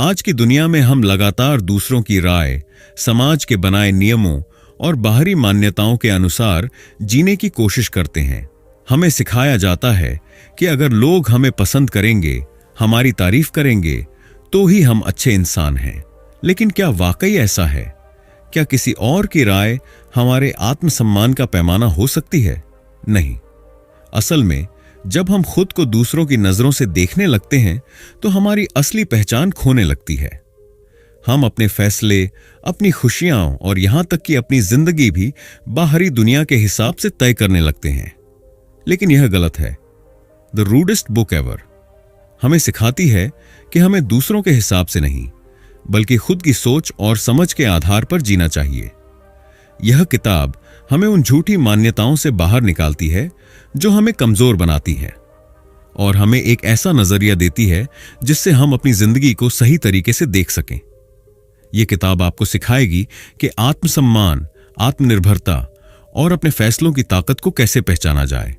आज की दुनिया में हम लगातार दूसरों की राय, समाज के बनाए नियमों और बाहरी मान्यताओं के अनुसार जीने की कोशिश करते हैं। हमें सिखाया जाता है कि अगर लोग हमें पसंद करेंगे, हमारी तारीफ करेंगे, तो ही हम अच्छे इंसान हैं। लेकिन क्या वाकई ऐसा है? क्या किसी और की राय हमारे आत्मसम्मान का पैमाना हो सकती है? नहीं। असल में जब हम खुद को दूसरों की नजरों से देखने लगते हैं तो हमारी असली पहचान खोने लगती है। हम अपने फैसले, अपनी खुशियां और यहां तक कि अपनी जिंदगी भी बाहरी दुनिया के हिसाब से तय करने लगते हैं। लेकिन यह गलत है। द रूडेस्ट बुक एवर हमें सिखाती है कि हमें दूसरों के हिसाब से नहीं, बल्कि खुद की सोच और समझ के आधार पर जीना चाहिए। यह किताब हमें उन झूठी मान्यताओं से बाहर निकालती है जो हमें कमजोर बनाती हैं, और हमें एक ऐसा नजरिया देती है जिससे हम अपनी जिंदगी को सही तरीके से देख सकें। यह किताब आपको सिखाएगी कि आत्मसम्मान, आत्मनिर्भरता और अपने फैसलों की ताकत को कैसे पहचाना जाए।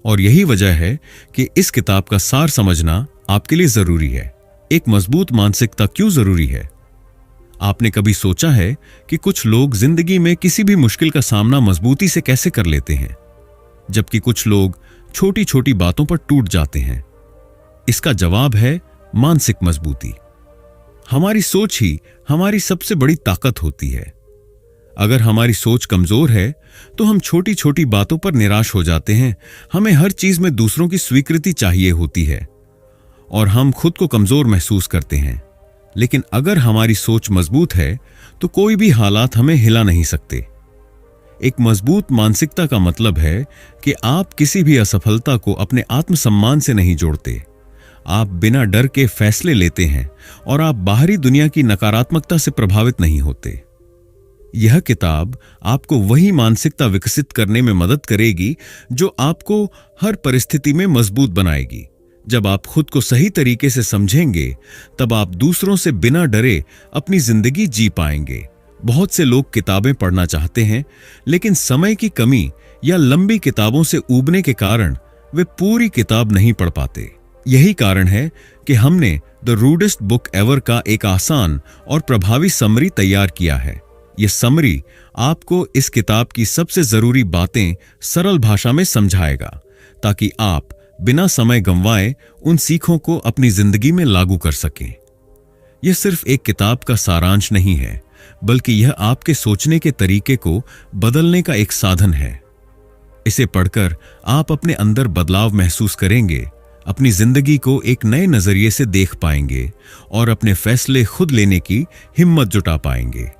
और यही वजह है कि इस किताब का सार समझना आपके लिए जरूरी है। एक मजबूत मानसिकता क्यों जरूरी है? आपने कभी सोचा है कि कुछ लोग जिंदगी में किसी भी मुश्किल का सामना मजबूती से कैसे कर लेते हैं, जबकि कुछ लोग छोटी छोटी बातों पर टूट जाते हैं? इसका जवाब है मानसिक मजबूती। हमारी सोच ही हमारी सबसे बड़ी ताकत होती है। अगर हमारी सोच कमजोर है तो हम छोटी छोटी बातों पर निराश हो जाते हैं। हमें हर चीज में दूसरों की स्वीकृति चाहिए होती है और हम खुद को कमजोर महसूस करते हैं। लेकिन अगर हमारी सोच मजबूत है तो कोई भी हालात हमें हिला नहीं सकते। एक मजबूत मानसिकता का मतलब है कि आप किसी भी असफलता को अपने आत्मसम्मान से नहीं जोड़ते। आप बिना डर के फैसले लेते हैं और आप बाहरी दुनिया की नकारात्मकता से प्रभावित नहीं होते। यह किताब आपको वही मानसिकता विकसित करने में मदद करेगी जो आपको हर परिस्थिति में मजबूत बनाएगी। जब आप खुद को सही तरीके से समझेंगे, तब आप दूसरों से बिना डरे अपनी जिंदगी जी पाएंगे। बहुत से लोग किताबें पढ़ना चाहते हैं, लेकिन समय की कमी या लंबी किताबों से ऊबने के कारण वे पूरी किताब नहीं पढ़ पाते। यही कारण है कि हमने द रूडेस्ट बुक एवर का एक आसान और प्रभावी समरी तैयार किया है। यह समरी आपको इस किताब की सबसे जरूरी बातें सरल भाषा में समझाएगा, ताकि आप बिना समय गंवाए उन सीखों को अपनी जिंदगी में लागू कर सकें। यह सिर्फ एक किताब का सारांश नहीं है, बल्कि यह आपके सोचने के तरीके को बदलने का एक साधन है। इसे पढ़कर आप अपने अंदर बदलाव महसूस करेंगे, अपनी जिंदगी को एक नए नजरिए से देख पाएंगे और अपने फैसले खुद लेने की हिम्मत जुटा पाएंगे।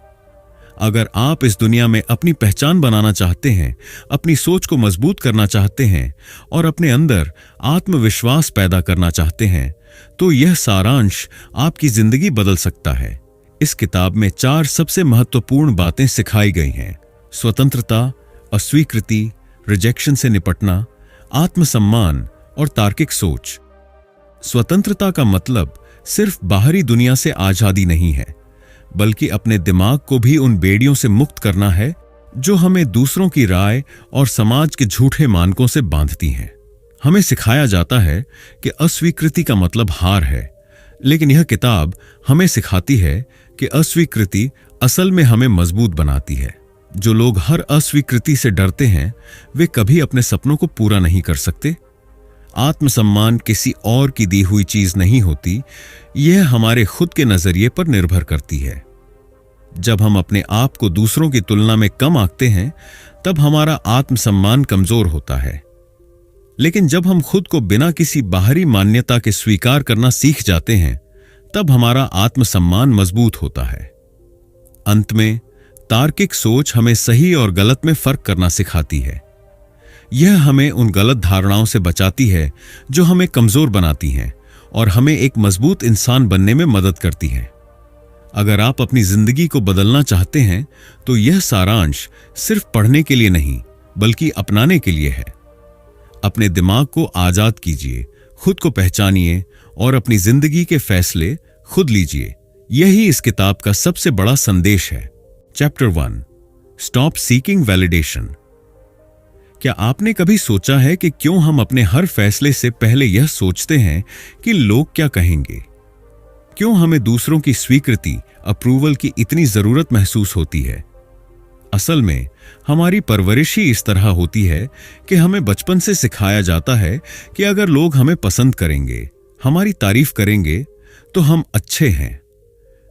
अगर आप इस दुनिया में अपनी पहचान बनाना चाहते हैं, अपनी सोच को मजबूत करना चाहते हैं और अपने अंदर आत्मविश्वास पैदा करना चाहते हैं, तो यह सारांश आपकी जिंदगी बदल सकता है। इस किताब में 4 सबसे महत्वपूर्ण बातें सिखाई गई हैं: स्वतंत्रता, अस्वीकृति, रिजेक्शन से निपटना, आत्मसम्मान और तार्किक सोच। स्वतंत्रता का मतलब सिर्फ बाहरी दुनिया से आजादी नहीं है, बल्कि अपने दिमाग को भी उन बेड़ियों से मुक्त करना है जो हमें दूसरों की राय और समाज के झूठे मानकों से बांधती हैं। हमें सिखाया जाता है कि अस्वीकृति का मतलब हार है, लेकिन यह किताब हमें सिखाती है कि अस्वीकृति असल में हमें मजबूत बनाती है। जो लोग हर अस्वीकृति से डरते हैं, वे कभी अपने सपनों को पूरा नहीं कर सकते। आत्मसम्मान किसी और की दी हुई चीज नहीं होती, यह हमारे खुद के नजरिए पर निर्भर करती है। जब हम अपने आप को दूसरों की तुलना में कम आंकते हैं, तब हमारा आत्मसम्मान कमजोर होता है। लेकिन जब हम खुद को बिना किसी बाहरी मान्यता के स्वीकार करना सीख जाते हैं, तब हमारा आत्मसम्मान मजबूत होता है। अंत में, तार्किक सोच हमें सही और गलत में फर्क करना सिखाती है। यह हमें उन गलत धारणाओं से बचाती है जो हमें कमजोर बनाती हैं और हमें एक मजबूत इंसान बनने में मदद करती है। अगर आप अपनी जिंदगी को बदलना चाहते हैं, तो यह सारांश सिर्फ पढ़ने के लिए नहीं, बल्कि अपनाने के लिए है। अपने दिमाग को आजाद कीजिए, खुद को पहचानिए और अपनी जिंदगी के फैसले खुद लीजिए। यही इस किताब का सबसे बड़ा संदेश है। Chapter 1, stop seeking validation. क्या आपने कभी सोचा है कि क्यों हम अपने हर फैसले से पहले यह सोचते हैं कि लोग क्या कहेंगे? क्यों हमें दूसरों की स्वीकृति, अप्रूवल की इतनी जरूरत महसूस होती है? असल में हमारी परवरिश ही इस तरह होती है कि हमें बचपन से सिखाया जाता है कि अगर लोग हमें पसंद करेंगे, हमारी तारीफ करेंगे, तो हम अच्छे हैं।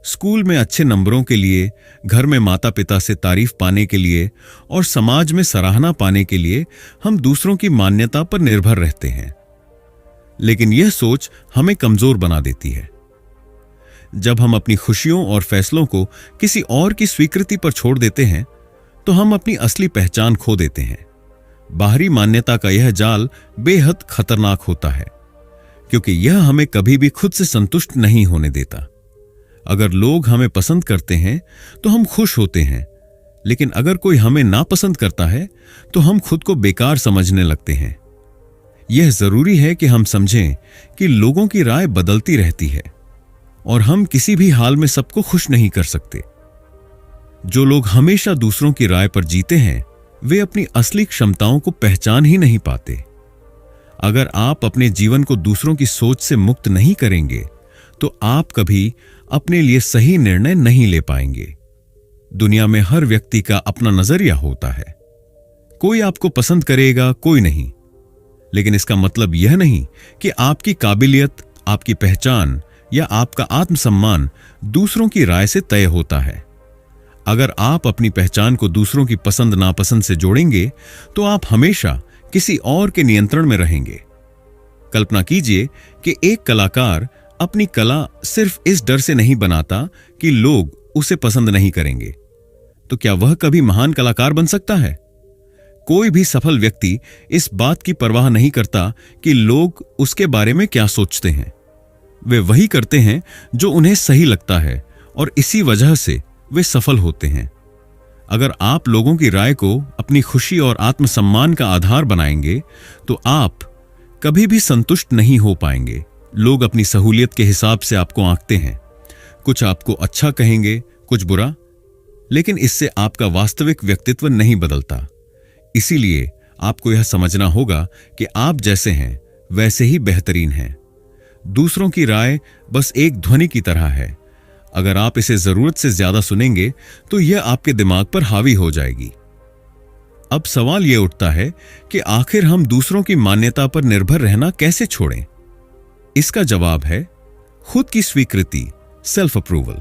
स्कूल में अच्छे नंबरों के लिए, घर में माता पिता से तारीफ पाने के लिए और समाज में सराहना पाने के लिए हम दूसरों की मान्यता पर निर्भर रहते हैं। लेकिन यह सोच हमें कमजोर बना देती है। जब हम अपनी खुशियों और फैसलों को किसी और की स्वीकृति पर छोड़ देते हैं, तो हम अपनी असली पहचान खो देते हैं। बाहरी मान्यता का यह जाल बेहद खतरनाक होता है, क्योंकि यह हमें कभी भी खुद से संतुष्ट नहीं होने देता। अगर लोग हमें पसंद करते हैं तो हम खुश होते हैं, लेकिन अगर कोई हमें नापसंद करता है तो हम खुद को बेकार समझने लगते हैं। यह जरूरी है कि हम समझें कि लोगों की राय बदलती रहती है और हम किसी भी हाल में सबको खुश नहीं कर सकते। जो लोग हमेशा दूसरों की राय पर जीते हैं, वे अपनी असली क्षमताओं को पहचान ही नहीं पाते। अगर आप अपने जीवन को दूसरों की सोच से मुक्त नहीं करेंगे, तो आप कभी अपने लिए सही निर्णय नहीं ले पाएंगे। दुनिया में हर व्यक्ति का अपना नजरिया होता है। कोई आपको पसंद करेगा, कोई नहीं। लेकिन इसका मतलब यह नहीं कि आपकी काबिलियत, आपकी पहचान या आपका आत्मसम्मान दूसरों की राय से तय होता है। अगर आप अपनी पहचान को दूसरों की पसंद नापसंद से जोड़ेंगे, तो आप हमेशा किसी और के नियंत्रण में रहेंगे। कल्पना कीजिए कि एक कलाकार अपनी कला सिर्फ इस डर से नहीं बनाता कि लोग उसे पसंद नहीं करेंगे, तो क्या वह कभी महान कलाकार बन सकता है? कोई भी सफल व्यक्ति इस बात की परवाह नहीं करता कि लोग उसके बारे में क्या सोचते हैं। वे वही करते हैं जो उन्हें सही लगता है और इसी वजह से वे सफल होते हैं। अगर आप लोगों की राय को अपनी खुशी और आत्मसम्मान का आधार बनाएंगे, तो आप कभी भी संतुष्ट नहीं हो पाएंगे। लोग अपनी सहूलियत के हिसाब से आपको आंकते हैं। कुछ आपको अच्छा कहेंगे, कुछ बुरा, लेकिन इससे आपका वास्तविक व्यक्तित्व नहीं बदलता। इसीलिए आपको यह समझना होगा कि आप जैसे हैं वैसे ही बेहतरीन हैं। दूसरों की राय बस एक ध्वनि की तरह है। अगर आप इसे जरूरत से ज्यादा सुनेंगे, तो यह आपके दिमाग पर हावी हो जाएगी। अब सवाल यह उठता है कि आखिर हम दूसरों की मान्यता पर निर्भर रहना कैसे छोड़ें? इसका जवाब है खुद की स्वीकृति, सेल्फ अप्रूवल।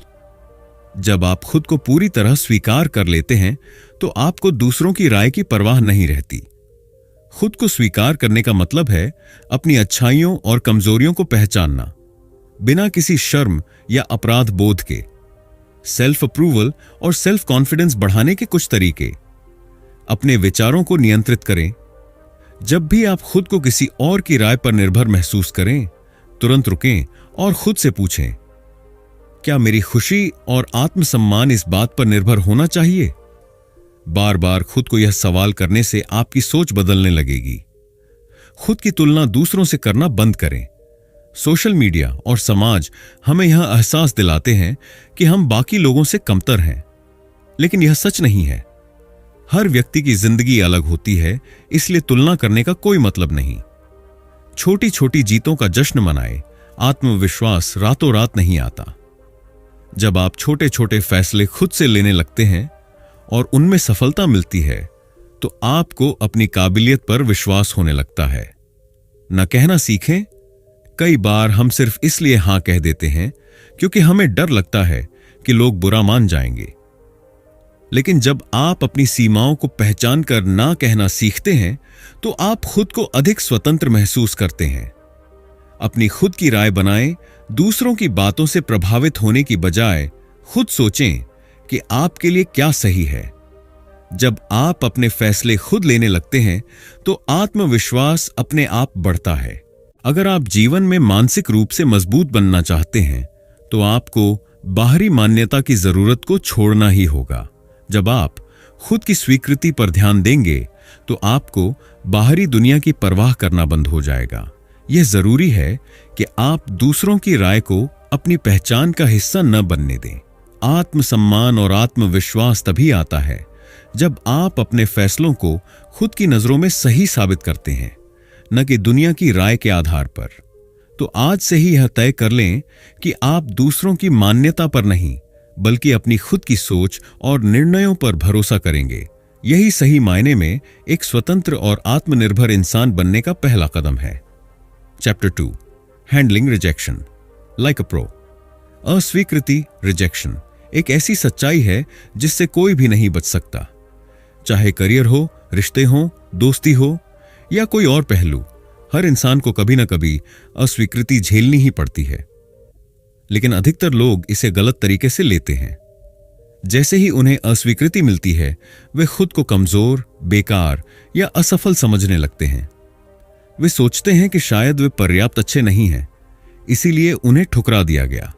जब आप खुद को पूरी तरह स्वीकार कर लेते हैं, तो आपको दूसरों की राय की परवाह नहीं रहती। खुद को स्वीकार करने का मतलब है अपनी अच्छाइयों और कमजोरियों को पहचानना, बिना किसी शर्म या अपराध बोध के। सेल्फ अप्रूवल और सेल्फ कॉन्फिडेंस बढ़ाने के कुछ तरीके: अपने विचारों को नियंत्रित करें। जब भी आप खुद को किसी और की राय पर निर्भर महसूस करें, तुरंत रुकें और खुद से पूछें, क्या मेरी खुशी और आत्मसम्मान इस बात पर निर्भर होना चाहिए? बार बार खुद को यह सवाल करने से आपकी सोच बदलने लगेगी। खुद की तुलना दूसरों से करना बंद करें। सोशल मीडिया और समाज हमें यह एहसास दिलाते हैं कि हम बाकी लोगों से कमतर हैं, लेकिन यह सच नहीं है। हर व्यक्ति की जिंदगी अलग होती है, इसलिए तुलना करने का कोई मतलब नहीं। छोटी छोटी जीतों का जश्न मनाएं। आत्मविश्वास रातों रात नहीं आता। जब आप छोटे छोटे फैसले खुद से लेने लगते हैं और उनमें सफलता मिलती है, तो आपको अपनी काबिलियत पर विश्वास होने लगता है। न कहना सीखें। कई बार हम सिर्फ इसलिए हां कह देते हैं क्योंकि हमें डर लगता है कि लोग बुरा मान जाएंगे। लेकिन जब आप अपनी सीमाओं को पहचान कर ना कहना सीखते हैं, तो आप खुद को अधिक स्वतंत्र महसूस करते हैं। अपनी खुद की राय बनाएं। दूसरों की बातों से प्रभावित होने की बजाय खुद सोचें कि आपके लिए क्या सही है। जब आप अपने फैसले खुद लेने लगते हैं, तो आत्मविश्वास अपने आप बढ़ता है। अगर आप जीवन में मानसिक रूप से मजबूत बनना चाहते हैं, तो आपको बाहरी मान्यता की जरूरत को छोड़ना ही होगा। जब आप खुद की स्वीकृति पर ध्यान देंगे, तो आपको बाहरी दुनिया की परवाह करना बंद हो जाएगा। यह जरूरी है कि आप दूसरों की राय को अपनी पहचान का हिस्सा न बनने दें। आत्मसम्मान और आत्मविश्वास तभी आता है जब आप अपने फैसलों को खुद की नजरों में सही साबित करते हैं, न कि दुनिया की राय के आधार पर। तो आज से ही यह तय कर लें कि आप दूसरों की मान्यता पर नहीं, बल्कि अपनी खुद की सोच और निर्णयों पर भरोसा करेंगे। यही सही मायने में एक स्वतंत्र और आत्मनिर्भर इंसान बनने का पहला कदम है। Chapter 2, handling rejection like a pro. अस्वीकृति, रिजेक्शन, एक ऐसी सच्चाई है जिससे कोई भी नहीं बच सकता। चाहे करियर हो, रिश्ते हो, दोस्ती हो या कोई और पहलू, हर इंसान को कभी ना कभी अस्वीकृति झेलनी ही पड़ती है। लेकिन अधिकतर लोग इसे गलत तरीके से लेते हैं। जैसे ही उन्हें अस्वीकृति मिलती है, वे खुद को कमजोर, बेकार या असफल समझने लगते हैं। वे सोचते हैं कि शायद वे पर्याप्त अच्छे नहीं हैं, इसीलिए उन्हें ठुकरा दिया गया।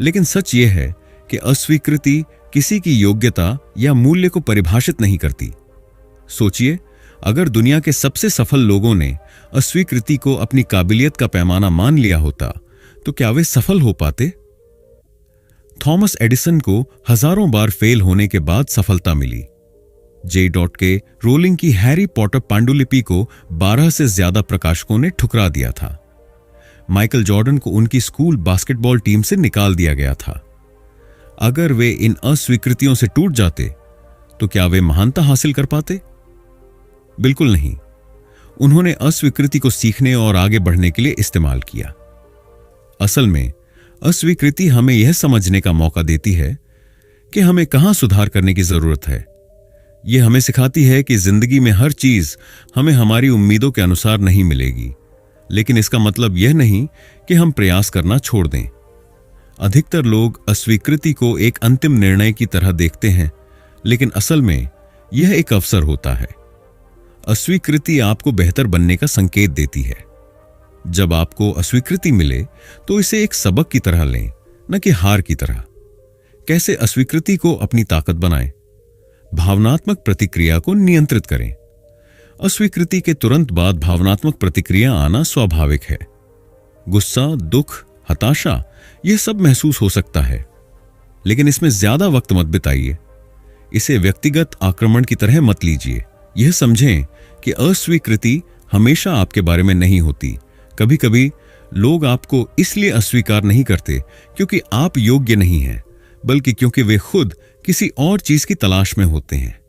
लेकिन सच यह है कि अस्वीकृति किसी की योग्यता या मूल्य को परिभाषित नहीं करती। सोचिए, अगर दुनिया के सबसे सफल लोगों ने अस्वीकृति को अपनी काबिलियत का पैमाना मान लिया होता, तो क्या वे सफल हो पाते? थॉमस एडिसन को हजारों बार फेल होने के बाद सफलता मिली। J.K. रोलिंग की हैरी पॉटर पांडुलिपि को 12 से ज्यादा प्रकाशकों ने ठुकरा दिया था। माइकल जॉर्डन को उनकी स्कूल बास्केटबॉल टीम से निकाल दिया गया था। अगर वे इन अस्वीकृतियों से टूट जाते, तो क्या वे महानता हासिल कर पाते? बिल्कुल नहीं। उन्होंने अस्वीकृति को सीखने और आगे बढ़ने के लिए इस्तेमाल किया। असल में अस्वीकृति हमें यह समझने का मौका देती है कि हमें कहां सुधार करने की जरूरत है। यह हमें सिखाती है कि जिंदगी में हर चीज हमें हमारी उम्मीदों के अनुसार नहीं मिलेगी, लेकिन इसका मतलब यह नहीं कि हम प्रयास करना छोड़ दें। अधिकतर लोग अस्वीकृति को एक अंतिम निर्णय की तरह देखते हैं, लेकिन असल में यह एक अवसर होता है। अस्वीकृति आपको बेहतर बनने का संकेत देती है। जब आपको अस्वीकृति मिले, तो इसे एक सबक की तरह लें, न कि हार की तरह। कैसे अस्वीकृति को अपनी ताकत बनाएं? भावनात्मक प्रतिक्रिया को नियंत्रित करें। अस्वीकृति के तुरंत बाद भावनात्मक प्रतिक्रिया आना स्वाभाविक है। गुस्सा, दुख, हताशा, यह सब महसूस हो सकता है, लेकिन इसमें ज्यादा वक्त मत बिताइए। इसे व्यक्तिगत आक्रमण की तरह मत लीजिए। यह समझें कि अस्वीकृति हमेशा आपके बारे में नहीं होती। कभी कभी लोग आपको इसलिए अस्वीकार नहीं करते क्योंकि आप योग्य नहीं हैं, बल्कि क्योंकि वे खुद किसी और चीज की तलाश में होते हैं।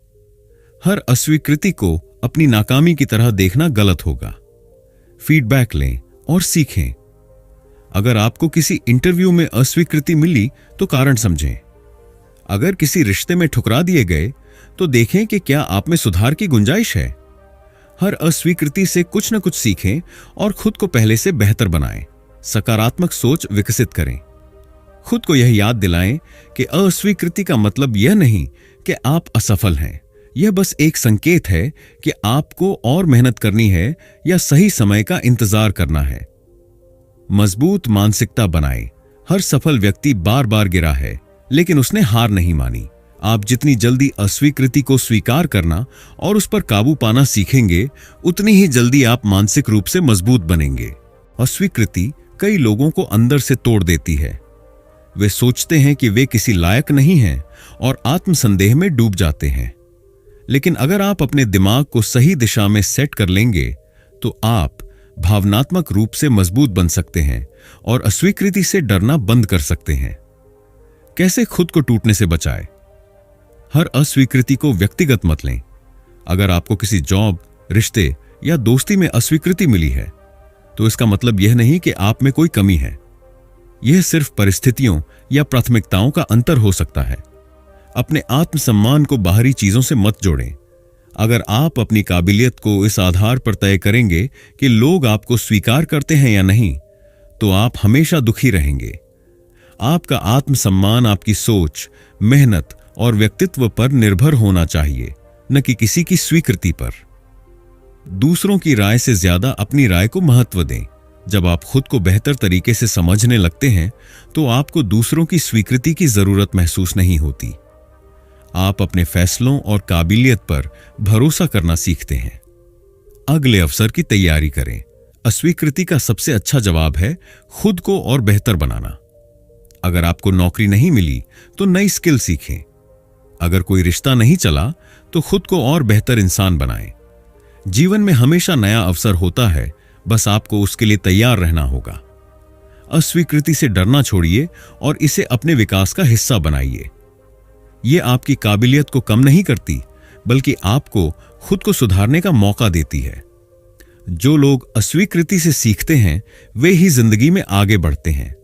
हर अस्वीकृति को अपनी नाकामी की तरह देखना गलत होगा। फीडबैक लें और सीखें। अगर आपको किसी इंटरव्यू में अस्वीकृति मिली, तो कारण समझें। अगर किसी रिश्ते में ठुकरा दिए गए, तो देखें कि क्या आप में सुधार की गुंजाइश है। हर अस्वीकृति से कुछ न कुछ सीखें और खुद को पहले से बेहतर बनाएं। सकारात्मक सोच विकसित करें। खुद को यह याद दिलाएं कि अस्वीकृति का मतलब यह नहीं कि आप असफल हैं। यह बस एक संकेत है कि आपको और मेहनत करनी है या सही समय का इंतजार करना है। मजबूत मानसिकता बनाएं। हर सफल व्यक्ति बार बार गिरा है, लेकिन उसने हार नहीं मानी। आप जितनी जल्दी अस्वीकृति को स्वीकार करना और उस पर काबू पाना सीखेंगे, उतनी ही जल्दी आप मानसिक रूप से मजबूत बनेंगे। अस्वीकृति कई लोगों को अंदर से तोड़ देती है। वे सोचते हैं कि वे किसी लायक नहीं हैं और आत्मसंदेह में डूब जाते हैं। लेकिन अगर आप अपने दिमाग को सही दिशा में सेट कर लेंगे, तो आप भावनात्मक रूप से मजबूत बन सकते हैं और अस्वीकृति से डरना बंद कर सकते हैं। कैसे खुद को टूटने से बचाएं? हर अस्वीकृति को व्यक्तिगत मत लें। अगर आपको किसी जॉब, रिश्ते या दोस्ती में अस्वीकृति मिली है, तो इसका मतलब यह नहीं कि आप में कोई कमी है। यह सिर्फ परिस्थितियों या प्राथमिकताओं का अंतर हो सकता है। अपने आत्मसम्मान को बाहरी चीजों से मत जोड़ें। अगर आप अपनी काबिलियत को इस आधार पर तय करेंगे कि लोग आपको स्वीकार करते हैं या नहीं, तो आप हमेशा दुखी रहेंगे। आपका आत्मसम्मान आपकी सोच, मेहनत और व्यक्तित्व पर निर्भर होना चाहिए, न कि किसी की स्वीकृति पर। दूसरों की राय से ज्यादा अपनी राय को महत्व दें। जब आप खुद को बेहतर तरीके से समझने लगते हैं, तो आपको दूसरों की स्वीकृति की जरूरत महसूस नहीं होती। आप अपने फैसलों और काबिलियत पर भरोसा करना सीखते हैं। अगले अवसर की तैयारी करें। अस्वीकृति का सबसे अच्छा जवाब है खुद को और बेहतर बनाना। अगर आपको नौकरी नहीं मिली, तो नई स्किल सीखें। अगर कोई रिश्ता नहीं चला, तो खुद को और बेहतर इंसान बनाएं। जीवन में हमेशा नया अवसर होता है, बस आपको उसके लिए तैयार रहना होगा। अस्वीकृति से डरना छोड़िए और इसे अपने विकास का हिस्सा बनाइए। यह आपकी काबिलियत को कम नहीं करती, बल्कि आपको खुद को सुधारने का मौका देती है। जो लोग अस्वीकृति से सीखते हैं वे ही जिंदगी में आगे बढ़ते हैं।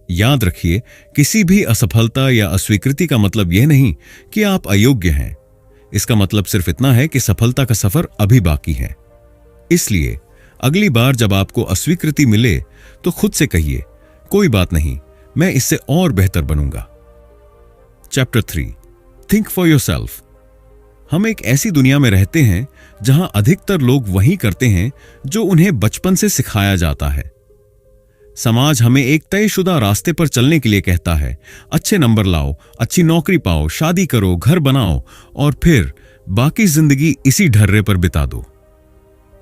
याद रखिए, किसी भी असफलता या अस्वीकृति का मतलब यह नहीं कि आप अयोग्य हैं। इसका मतलब सिर्फ इतना है कि सफलता का सफर अभी बाकी है। इसलिए अगली बार जब आपको अस्वीकृति मिले तो खुद से कहिए, कोई बात नहीं, मैं इससे और बेहतर बनूंगा। Chapter 3, think for yourself. हम एक ऐसी दुनिया में रहते हैं जहां अधिकतर लोग वही करते हैं जो उन्हें बचपन से सिखाया जाता है। समाज हमें एक तयशुदा रास्ते पर चलने के लिए कहता है, अच्छे नंबर लाओ, अच्छी नौकरी पाओ, शादी करो, घर बनाओ और फिर बाकी जिंदगी इसी ढर्रे पर बिता दो।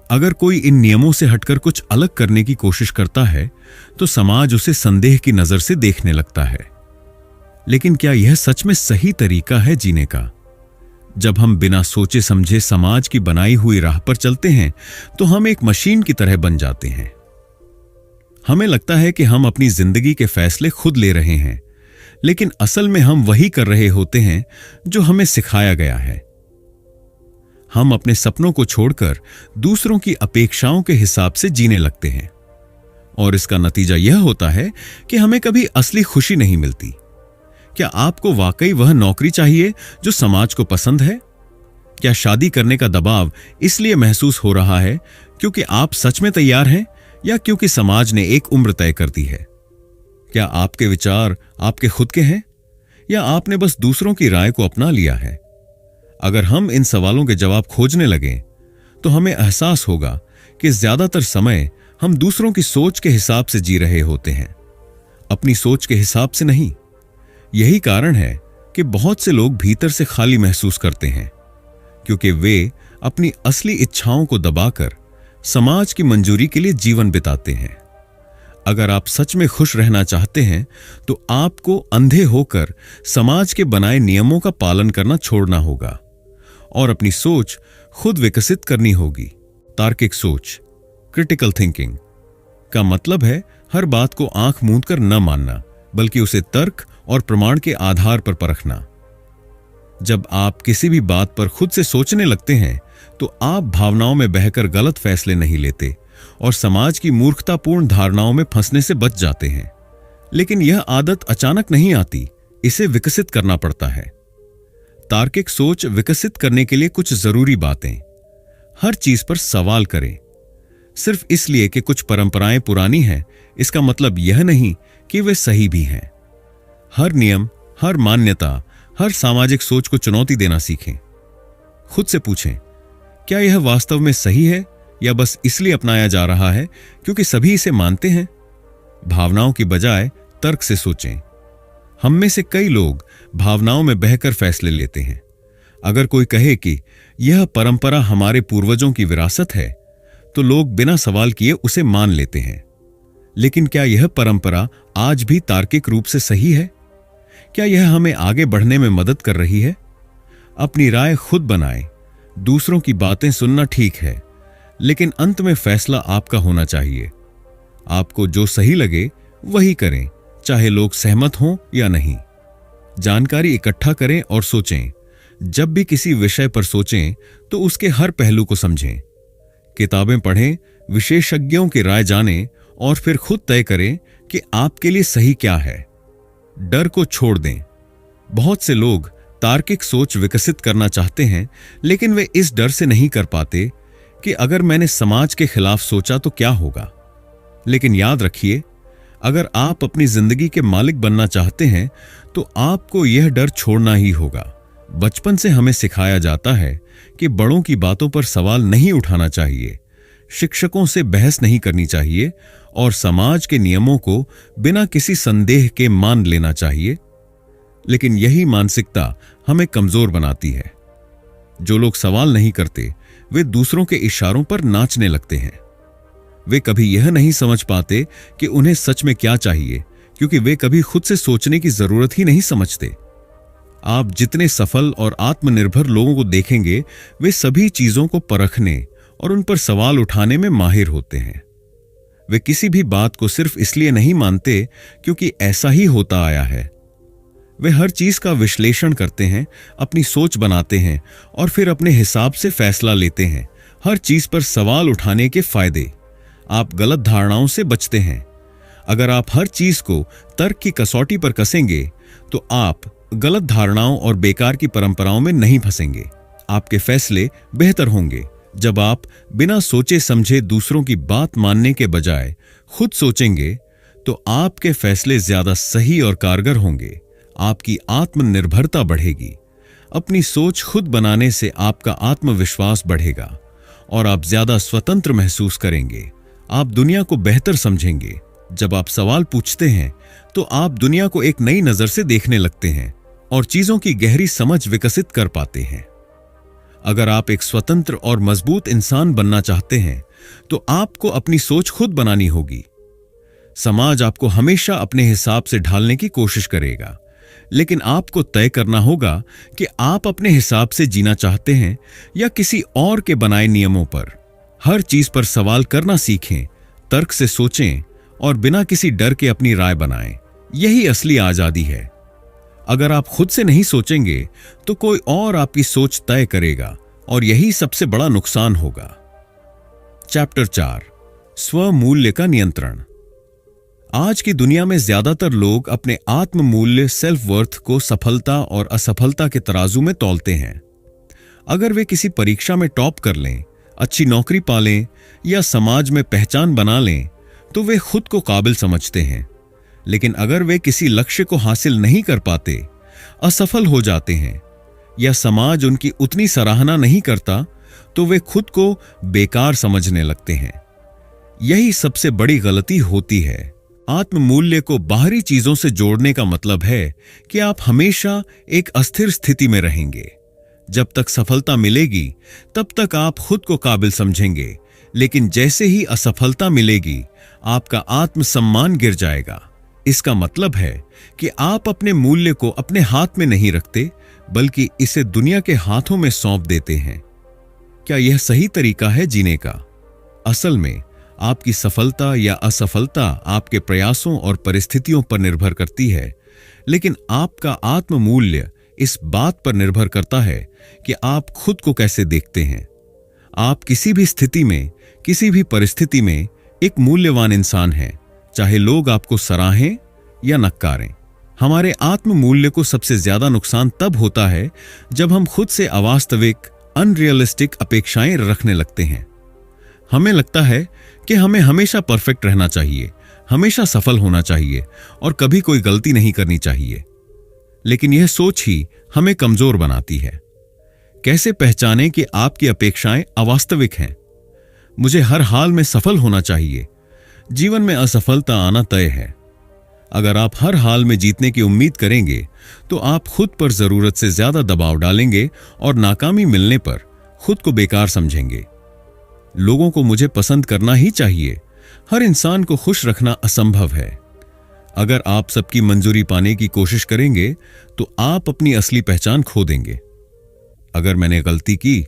अगर कोई इन नियमों से हटकर कुछ अलग करने की कोशिश करता है तो समाज उसे संदेह की नजर से देखने लगता है। लेकिन क्या यह सच में सही तरीका है जीने का? जब हम बिना सोचे समझे समाज की बनाई हुई राह पर चलते हैं तो हम एक मशीन की तरह बन जाते हैं। हमें लगता है कि हम अपनी जिंदगी के फैसले खुद ले रहे हैं, लेकिन असल में हम वही कर रहे होते हैं जो हमें सिखाया गया है। हम अपने सपनों को छोड़कर दूसरों की अपेक्षाओं के हिसाब से जीने लगते हैं और इसका नतीजा यह होता है कि हमें कभी असली खुशी नहीं मिलती। क्या आपको वाकई वह नौकरी चाहिए जो समाज को पसंद है? क्या शादी करने का दबाव इसलिए महसूस हो रहा है क्योंकि आप सच में तैयार हैं या क्योंकि समाज ने एक उम्र तय कर दी है? क्या आपके विचार आपके खुद के हैं या आपने बस दूसरों की राय को अपना लिया है? अगर हम इन सवालों के जवाब खोजने लगें तो हमें एहसास होगा कि ज्यादातर समय हम दूसरों की सोच के हिसाब से जी रहे होते हैं, अपनी सोच के हिसाब से नहीं। यही कारण है कि बहुत से लोग भीतर से खाली महसूस करते हैं, क्योंकि वे अपनी असली इच्छाओं को दबाकर समाज की मंजूरी के लिए जीवन बिताते हैं। अगर आप सच में खुश रहना चाहते हैं तो आपको अंधे होकर समाज के बनाए नियमों का पालन करना छोड़ना होगा और अपनी सोच खुद विकसित करनी होगी। तार्किक सोच, क्रिटिकल थिंकिंग का मतलब है हर बात को आंख मूंद कर न मानना, बल्कि उसे तर्क और प्रमाण के आधार पर परखना। जब आप किसी भी बात पर खुद से सोचने लगते हैं तो आप भावनाओं में बहकर गलत फैसले नहीं लेते और समाज की मूर्खतापूर्ण धारणाओं में फंसने से बच जाते हैं। लेकिन यह आदत अचानक नहीं आती, इसे विकसित करना पड़ता है। तार्किक सोच विकसित करने के लिए कुछ जरूरी बातें। हर चीज पर सवाल करें। सिर्फ इसलिए कि कुछ परंपराएं पुरानी हैं, इसका मतलब यह नहीं कि वे सही भी हैं। हर नियम, हर मान्यता, हर सामाजिक सोच को चुनौती देना सीखें। खुद से पूछें, क्या यह वास्तव में सही है या बस इसलिए अपनाया जा रहा है क्योंकि सभी इसे मानते हैं? भावनाओं की बजाय तर्क से सोचें। हम में से कई लोग भावनाओं में बहकर फैसले लेते हैं। अगर कोई कहे कि यह परंपरा हमारे पूर्वजों की विरासत है, तो लोग बिना सवाल किए उसे मान लेते हैं। लेकिन क्या यह परंपरा आज भी तार्किक रूप से सही है? क्या यह हमें आगे बढ़ने में मदद कर रही है? अपनी राय खुद बनाएं। दूसरों की बातें सुनना ठीक है, लेकिन अंत में फैसला आपका होना चाहिए। आपको जो सही लगे वही करें, चाहे लोग सहमत हों या नहीं। जानकारी इकट्ठा करें और सोचें। जब भी किसी विषय पर सोचें तो उसके हर पहलू को समझें। किताबें पढ़ें, विशेषज्ञों की राय जानें और फिर खुद तय करें कि आपके लिए सही क्या है। डर को छोड़ दें। बहुत से लोग तार्किक सोच विकसित करना चाहते हैं, लेकिन वे इस डर से नहीं कर पाते कि अगर मैंने समाज के खिलाफ सोचा तो क्या होगा। लेकिन याद रखिए, अगर आप अपनी जिंदगी के मालिक बनना चाहते हैं तो आपको यह डर छोड़ना ही होगा। बचपन से हमें सिखाया जाता है कि बड़ों की बातों पर सवाल नहीं उठाना चाहिए, शिक्षकों से बहस नहीं करनी चाहिए और समाज के नियमों को बिना किसी संदेह के मान लेना चाहिए। लेकिन यही मानसिकता हमें कमजोर बनाती है। जो लोग सवाल नहीं करते वे दूसरों के इशारों पर नाचने लगते हैं। वे कभी यह नहीं समझ पाते कि उन्हें सच में क्या चाहिए, क्योंकि वे कभी खुद से सोचने की जरूरत ही नहीं समझते। आप जितने सफल और आत्मनिर्भर लोगों को देखेंगे, वे सभी चीजों को परखने और उन पर सवाल उठाने में माहिर होते हैं। वे किसी भी बात को सिर्फ इसलिए नहीं मानते क्योंकि ऐसा ही होता आया है। वे हर चीज का विश्लेषण करते हैं, अपनी सोच बनाते हैं और फिर अपने हिसाब से फैसला लेते हैं। हर चीज पर सवाल उठाने के फायदे। आप गलत धारणाओं से बचते हैं। अगर आप हर चीज को तर्क की कसौटी पर कसेंगे तो आप गलत धारणाओं और बेकार की परंपराओं में नहीं फंसेंगे। आपके फैसले बेहतर होंगे जब आप बिना सोचे समझे दूसरों की बात मानने के बजाय खुद सोचेंगे, तो आपके फैसले ज्यादा सही और कारगर होंगे। आपकी आत्मनिर्भरता बढ़ेगी। अपनी सोच खुद बनाने से आपका आत्मविश्वास बढ़ेगा और आप ज्यादा स्वतंत्र महसूस करेंगे। आप दुनिया को बेहतर समझेंगे। जब आप सवाल पूछते हैं तो आप दुनिया को एक नई नजर से देखने लगते हैं और चीजों की गहरी समझ विकसित कर पाते हैं। अगर आप एक स्वतंत्र और मजबूत इंसान बनना चाहते हैं तो आपको अपनी सोच खुद बनानी होगी। समाज आपको हमेशा अपने हिसाब से ढालने की कोशिश करेगा, लेकिन आपको तय करना होगा कि आप अपने हिसाब से जीना चाहते हैं या किसी और के बनाए नियमों पर। हर चीज पर सवाल करना सीखें, तर्क से सोचें और बिना किसी डर के अपनी राय बनाएं। यही असली आजादी है। अगर आप खुद से नहीं सोचेंगे तो कोई और आपकी सोच तय करेगा और यही सबसे बड़ा नुकसान होगा। चैप्टर 4, स्व मूल्य का नियंत्रण। आज की दुनिया में ज्यादातर लोग अपने आत्म मूल्य सेल्फ वर्थ को सफलता और असफलता के तराजू में तौलते हैं। अगर वे किसी परीक्षा में टॉप कर लें, अच्छी नौकरी पा लें या समाज में पहचान बना लें तो वे खुद को काबिल समझते हैं। लेकिन अगर वे किसी लक्ष्य को हासिल नहीं कर पाते, असफल हो जाते हैं या समाज उनकी उतनी सराहना नहीं करता, तो वे खुद को बेकार समझने लगते हैं। यही सबसे बड़ी गलती होती है। आत्म मूल्य को बाहरी चीजों से जोड़ने का मतलब है कि आप हमेशा एक अस्थिर स्थिति में रहेंगे। जब तक सफलता मिलेगी तब तक आप खुद को काबिल समझेंगे, लेकिन जैसे ही असफलता मिलेगी आपका आत्मसम्मान गिर जाएगा। इसका मतलब है कि आप अपने मूल्य को अपने हाथ में नहीं रखते, बल्कि इसे दुनिया के हाथों में सौंप देते हैं। क्या यह सही तरीका है जीने का? असल में आपकी सफलता या असफलता आपके प्रयासों और परिस्थितियों पर निर्भर करती है, लेकिन आपका आत्म मूल्य इस बात पर निर्भर करता है कि आप खुद को कैसे देखते हैं। आप किसी भी स्थिति में, किसी भी परिस्थिति में एक मूल्यवान इंसान हैं, चाहे लोग आपको सराहें या नकारें। हमारे आत्म मूल्य को सबसे ज्यादा नुकसान तब होता है जब हम खुद से अवास्तविक, अनरियलिस्टिक अपेक्षाएं रखने लगते हैं। हमें लगता है कि हमें हमेशा परफेक्ट रहना चाहिए, हमेशा सफल होना चाहिए और कभी कोई गलती नहीं करनी चाहिए। लेकिन यह सोच ही हमें कमजोर बनाती है। कैसे पहचानें कि आपकी अपेक्षाएं अवास्तविक हैं? मुझे हर हाल में सफल होना चाहिए। जीवन में असफलता आना तय है। अगर आप हर हाल में जीतने की उम्मीद करेंगे तो आप खुद पर जरूरत से ज्यादा दबाव डालेंगे और नाकामी मिलने पर खुद को बेकार समझेंगे। लोगों को मुझे पसंद करना ही चाहिए। हर इंसान को खुश रखना असंभव है। अगर आप सबकी मंजूरी पाने की कोशिश करेंगे तो आप अपनी असली पहचान खो देंगे। अगर मैंने गलती की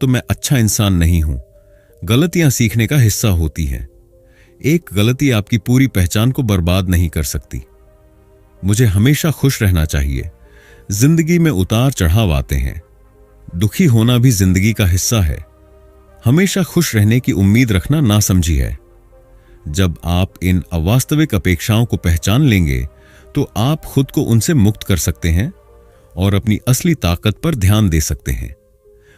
तो मैं अच्छा इंसान नहीं हूं। गलतियां सीखने का हिस्सा होती हैं। एक गलती आपकी पूरी पहचान को बर्बाद नहीं कर सकती। मुझे हमेशा खुश रहना चाहिए। जिंदगी में उतार चढ़ाव आते हैं। दुखी होना भी जिंदगी का हिस्सा है। हमेशा खुश रहने की उम्मीद रखना नासमझी है। जब आप इन अवास्तविक अपेक्षाओं को पहचान लेंगे तो आप खुद को उनसे मुक्त कर सकते हैं और अपनी असली ताकत पर ध्यान दे सकते हैं।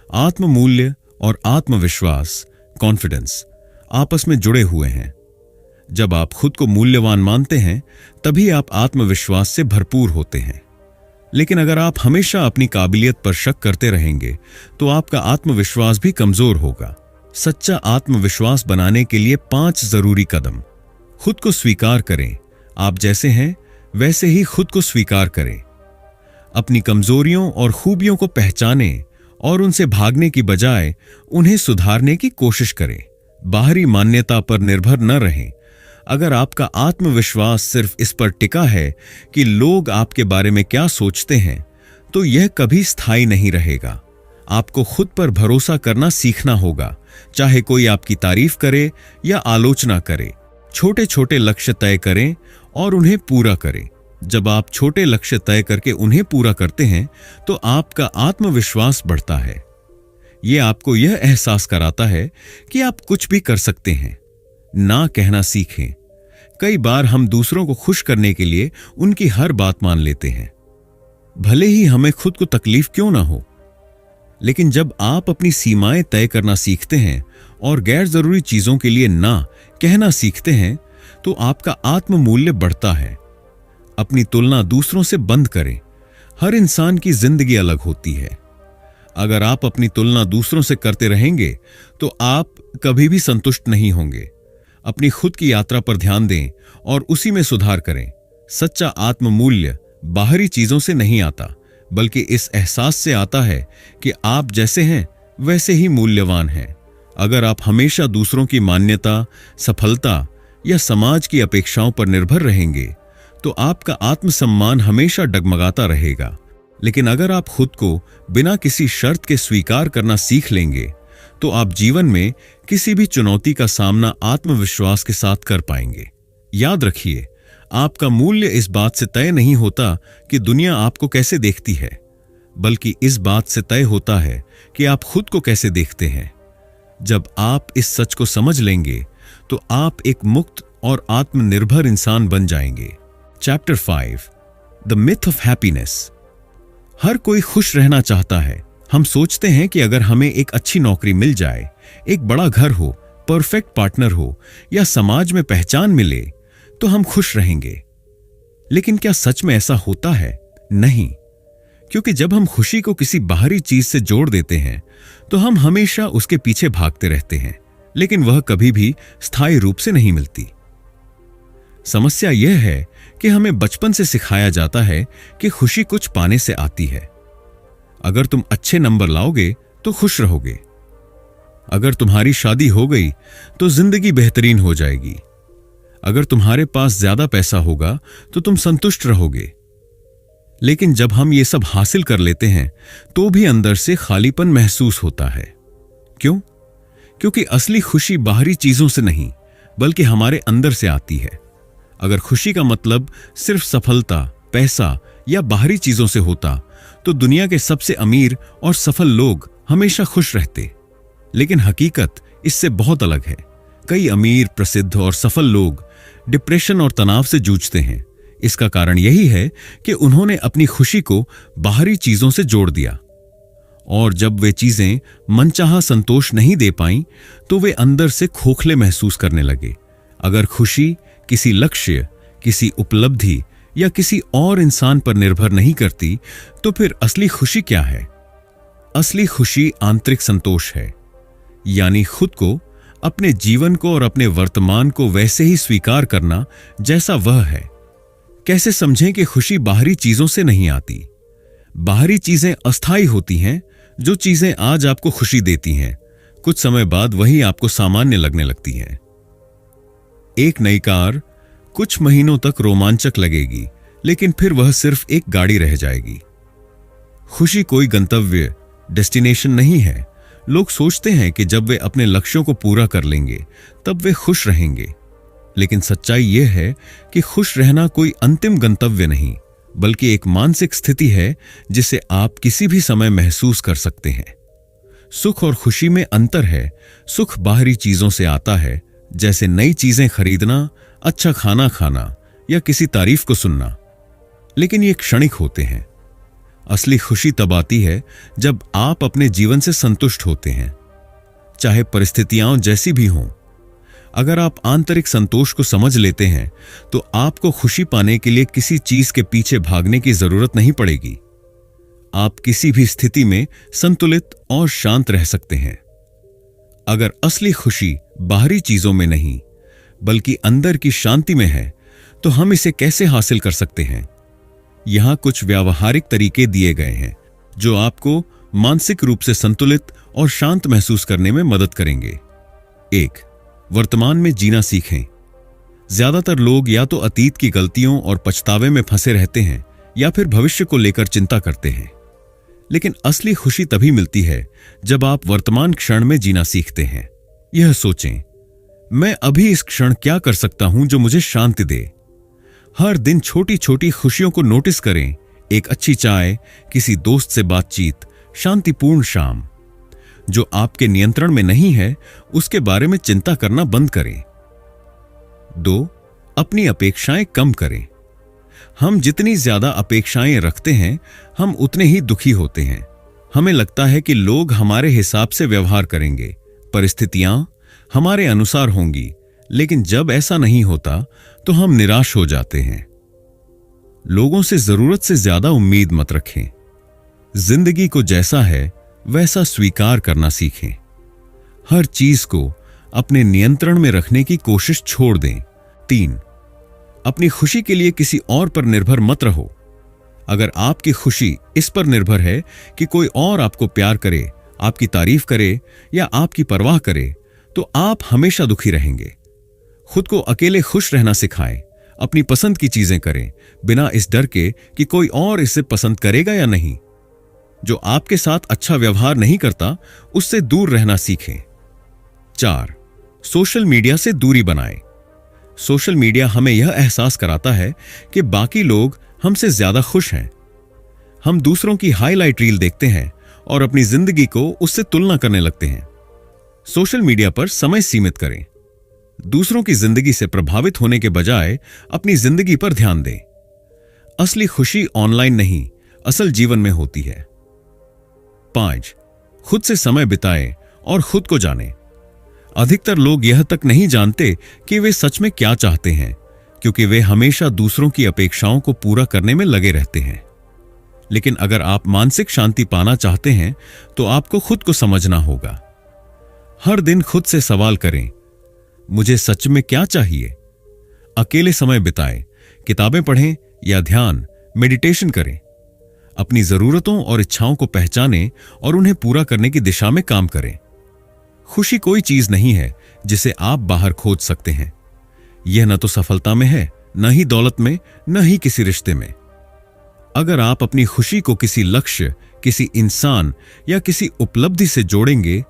आत्म मूल्य और आत्मविश्वास, कॉन्फिडेंस आपस में जुड़े हुए हैं। जब आप खुद को मूल्यवान मानते हैं तभी आप आत्मविश्वास से भरपूर होते हैं। लेकिन अगर आप हमेशा अपनी काबिलियत पर शक करते रहेंगे तो आपका आत्मविश्वास भी कमजोर होगा। सच्चा आत्मविश्वास बनाने के लिए 5 जरूरी कदम। खुद को स्वीकार करें। आप जैसे हैं वैसे ही खुद को स्वीकार करें। अपनी कमजोरियों और खूबियों को पहचानें और उनसे भागने की बजाय उन्हें सुधारने की कोशिश करें। बाहरी मान्यता पर निर्भर न रहें। अगर आपका आत्मविश्वास सिर्फ इस पर टिका है कि लोग आपके बारे में क्या सोचते हैं, तो यह कभी स्थायी नहीं रहेगा। आपको खुद पर भरोसा करना सीखना होगा, चाहे कोई आपकी तारीफ करे या आलोचना करे। छोटे छोटे लक्ष्य तय करें और उन्हें पूरा करें। जब आप छोटे लक्ष्य तय करके उन्हें पूरा करते हैं तो आपका आत्मविश्वास बढ़ता है। यह आपको यह एहसास कराता है कि आप कुछ भी कर सकते हैं। ना कहना सीखें। कई बार हम दूसरों को खुश करने के लिए उनकी हर बात मान लेते हैं, भले ही हमें खुद को तकलीफ क्यों ना हो। लेकिन जब आप अपनी सीमाएं तय करना सीखते हैं और गैर जरूरी चीजों के लिए ना कहना सीखते हैं तो आपका आत्म मूल्य बढ़ता है। अपनी तुलना दूसरों से बंद करें। हर इंसान की जिंदगी अलग होती है। अगर आप अपनी तुलना दूसरों से करते रहेंगे तो आप कभी भी संतुष्ट नहीं होंगे। अपनी खुद की यात्रा पर ध्यान दें और उसी में सुधार करें। सच्चा आत्म मूल्य बाहरी चीजों से नहीं आता, बल्कि इस एहसास से आता है कि आप जैसे हैं वैसे ही मूल्यवान हैं। अगर आप हमेशा दूसरों की मान्यता, सफलता या समाज की अपेक्षाओं पर निर्भर रहेंगे तो आपका आत्मसम्मान हमेशा डगमगाता रहेगा। लेकिन अगर आप खुद को बिना किसी शर्त के स्वीकार करना सीख लेंगे तो आप जीवन में किसी भी चुनौती का सामना आत्मविश्वास के साथ कर पाएंगे। याद रखिए, आपका मूल्य इस बात से तय नहीं होता कि दुनिया आपको कैसे देखती है, बल्कि इस बात से तय होता है कि आप खुद को कैसे देखते हैं। जब आप इस सच को समझ लेंगे तो आप एक मुक्त और आत्मनिर्भर इंसान बन जाएंगे। Chapter 5 the myth of happiness. हर कोई खुश रहना चाहता है। हम सोचते हैं कि अगर हमें एक अच्छी नौकरी मिल जाए, एक बड़ा घर हो, परफेक्ट पार्टनर हो या समाज में पहचान मिले तो हम खुश रहेंगे। लेकिन क्या सच में ऐसा होता है? नहीं, क्योंकि जब हम खुशी को किसी बाहरी चीज से जोड़ देते हैं तो हम हमेशा उसके पीछे भागते रहते हैं, लेकिन वह कभी भी स्थायी रूप से नहीं मिलती। समस्या यह है कि हमें बचपन से सिखाया जाता है कि खुशी कुछ पाने से आती है। अगर तुम अच्छे नंबर लाओगे तो खुश रहोगे। अगर तुम्हारी शादी हो गई तो जिंदगी बेहतरीन हो जाएगी। अगर तुम्हारे पास ज्यादा पैसा होगा तो तुम संतुष्ट रहोगे। लेकिन जब हम ये सब हासिल कर लेते हैं तो भी अंदर से खालीपन महसूस होता है। क्यों? क्योंकि असली खुशी बाहरी चीजों से नहीं, बल्कि हमारे अंदर से आती है। अगर खुशी का मतलब सिर्फ सफलता, पैसा या बाहरी चीजों से होता तो दुनिया के सबसे अमीर और सफल लोग हमेशा खुश रहते। लेकिन हकीकत इससे बहुत अलग है। कई अमीर, प्रसिद्ध और सफल लोग डिप्रेशन और तनाव से जूझते हैं। इसका कारण यही है कि उन्होंने अपनी खुशी को बाहरी चीजों से जोड़ दिया, और जब वे चीजें मनचाहा संतोष नहीं दे पाईं तो वे अंदर से खोखले महसूस करने लगे। अगर खुशी किसी लक्ष्य, किसी उपलब्धि या किसी और इंसान पर निर्भर नहीं करती तो फिर असली खुशी क्या है? असली खुशी आंतरिक संतोष है, यानी खुद को, अपने जीवन को और अपने वर्तमान को वैसे ही स्वीकार करना जैसा वह है। कैसे समझें कि खुशी बाहरी चीजों से नहीं आती? बाहरी चीजें अस्थायी होती हैं। जो चीजें आज आपको खुशी देती हैं, कुछ समय बाद वही आपको सामान्य लगने लगती हैं। एक नई कार कुछ महीनों तक रोमांचक लगेगी, लेकिन फिर वह सिर्फ एक गाड़ी रह जाएगी। खुशी कोई गंतव्य, डेस्टिनेशन नहीं है। लोग सोचते हैं कि जब वे अपने लक्ष्यों को पूरा कर लेंगे तब वे खुश रहेंगे, लेकिन सच्चाई यह है कि खुश रहना कोई अंतिम गंतव्य नहीं, बल्कि एक मानसिक स्थिति है जिसे आप किसी भी समय महसूस कर सकते हैं। सुख और खुशी में अंतर है। सुख बाहरी चीजों से आता है, जैसे नई चीजें खरीदना, अच्छा खाना खाना या किसी तारीफ को सुनना, लेकिन ये क्षणिक होते हैं। असली खुशी तब आती है जब आप अपने जीवन से संतुष्ट होते हैं, चाहे परिस्थितियां जैसी भी हों। अगर आप आंतरिक संतोष को समझ लेते हैं तो आपको खुशी पाने के लिए किसी चीज के पीछे भागने की जरूरत नहीं पड़ेगी। आप किसी भी स्थिति में संतुलित और शांत रह सकते हैं। अगर असली खुशी बाहरी चीजों में नहीं, बल्कि अंदर की शांति में है, तो हम इसे कैसे हासिल कर सकते हैं? यहां कुछ व्यावहारिक तरीके दिए गए हैं जो आपको मानसिक रूप से संतुलित और शांत महसूस करने में मदद करेंगे। 1. वर्तमान में जीना सीखें। ज्यादातर लोग या तो अतीत की गलतियों और पछतावे में फंसे रहते हैं या फिर भविष्य को लेकर चिंता करते हैं। लेकिन असली खुशी तभी मिलती है जब आप वर्तमान क्षण में जीना सीखते हैं। यह सोचें, मैं अभी इस क्षण क्या कर सकता हूं जो मुझे शांति दे। हर दिन छोटी छोटी खुशियों को नोटिस करें। एक अच्छी चाय, किसी दोस्त से बातचीत, शांतिपूर्ण शाम। जो आपके नियंत्रण में नहीं है उसके बारे में चिंता करना बंद करें। 2. अपनी अपेक्षाएं कम करें। हम जितनी ज्यादा अपेक्षाएं रखते हैं हम उतने ही दुखी होते हैं। हमें लगता है कि लोग हमारे हिसाब से व्यवहार करेंगे, परिस्थितियां हमारे अनुसार होंगी, लेकिन जब ऐसा नहीं होता तो हम निराश हो जाते हैं। लोगों से जरूरत से ज्यादा उम्मीद मत रखें। जिंदगी को जैसा है वैसा स्वीकार करना सीखें। हर चीज को अपने नियंत्रण में रखने की कोशिश छोड़ दें। 3. अपनी खुशी के लिए किसी और पर निर्भर मत रहो। अगर आपकी खुशी इस पर निर्भर है कि कोई और आपको प्यार करे, आपकी तारीफ करे या आपकी परवाह करे, तो आप हमेशा दुखी रहेंगे। खुद को अकेले खुश रहना सिखाएं। अपनी पसंद की चीजें करें, बिना इस डर के कि कोई और इसे पसंद करेगा या नहीं। जो आपके साथ अच्छा व्यवहार नहीं करता उससे दूर रहना सीखें। 4. सोशल मीडिया से दूरी बनाएं। सोशल मीडिया हमें यह एहसास कराता है कि बाकी लोग हमसे ज्यादा खुश हैं। हम दूसरों की हाईलाइट रील देखते हैं और अपनी जिंदगी को उससे तुलना करने लगते हैं। सोशल मीडिया पर समय सीमित करें। दूसरों की जिंदगी से प्रभावित होने के बजाय अपनी जिंदगी पर ध्यान दें। असली खुशी ऑनलाइन नहीं, असल जीवन में होती है। 5. खुद से समय बिताएं और खुद को जानें। अधिकतर लोग यह तक नहीं जानते कि वे सच में क्या चाहते हैं, क्योंकि वे हमेशा दूसरों की अपेक्षाओं को पूरा करने में लगे रहते हैं। लेकिन अगर आप मानसिक शांति पाना चाहते हैं तो आपको खुद को समझना होगा। हर दिन खुद से सवाल करें, मुझे सच में क्या चाहिए? अकेले समय बिताएं, किताबें पढ़ें या ध्यान, मेडिटेशन करें। अपनी जरूरतों और इच्छाओं को पहचानें और उन्हें पूरा करने की दिशा में काम करें। खुशी कोई चीज नहीं है जिसे आप बाहर खोज सकते हैं। यह न तो सफलता में है, न ही दौलत में, न ही किसी रिश्ते में। अगर आप अपनी खुशी को किसी लक्ष्य, किसी इंसान या किसी उपलब्धि से जोड़ेंगे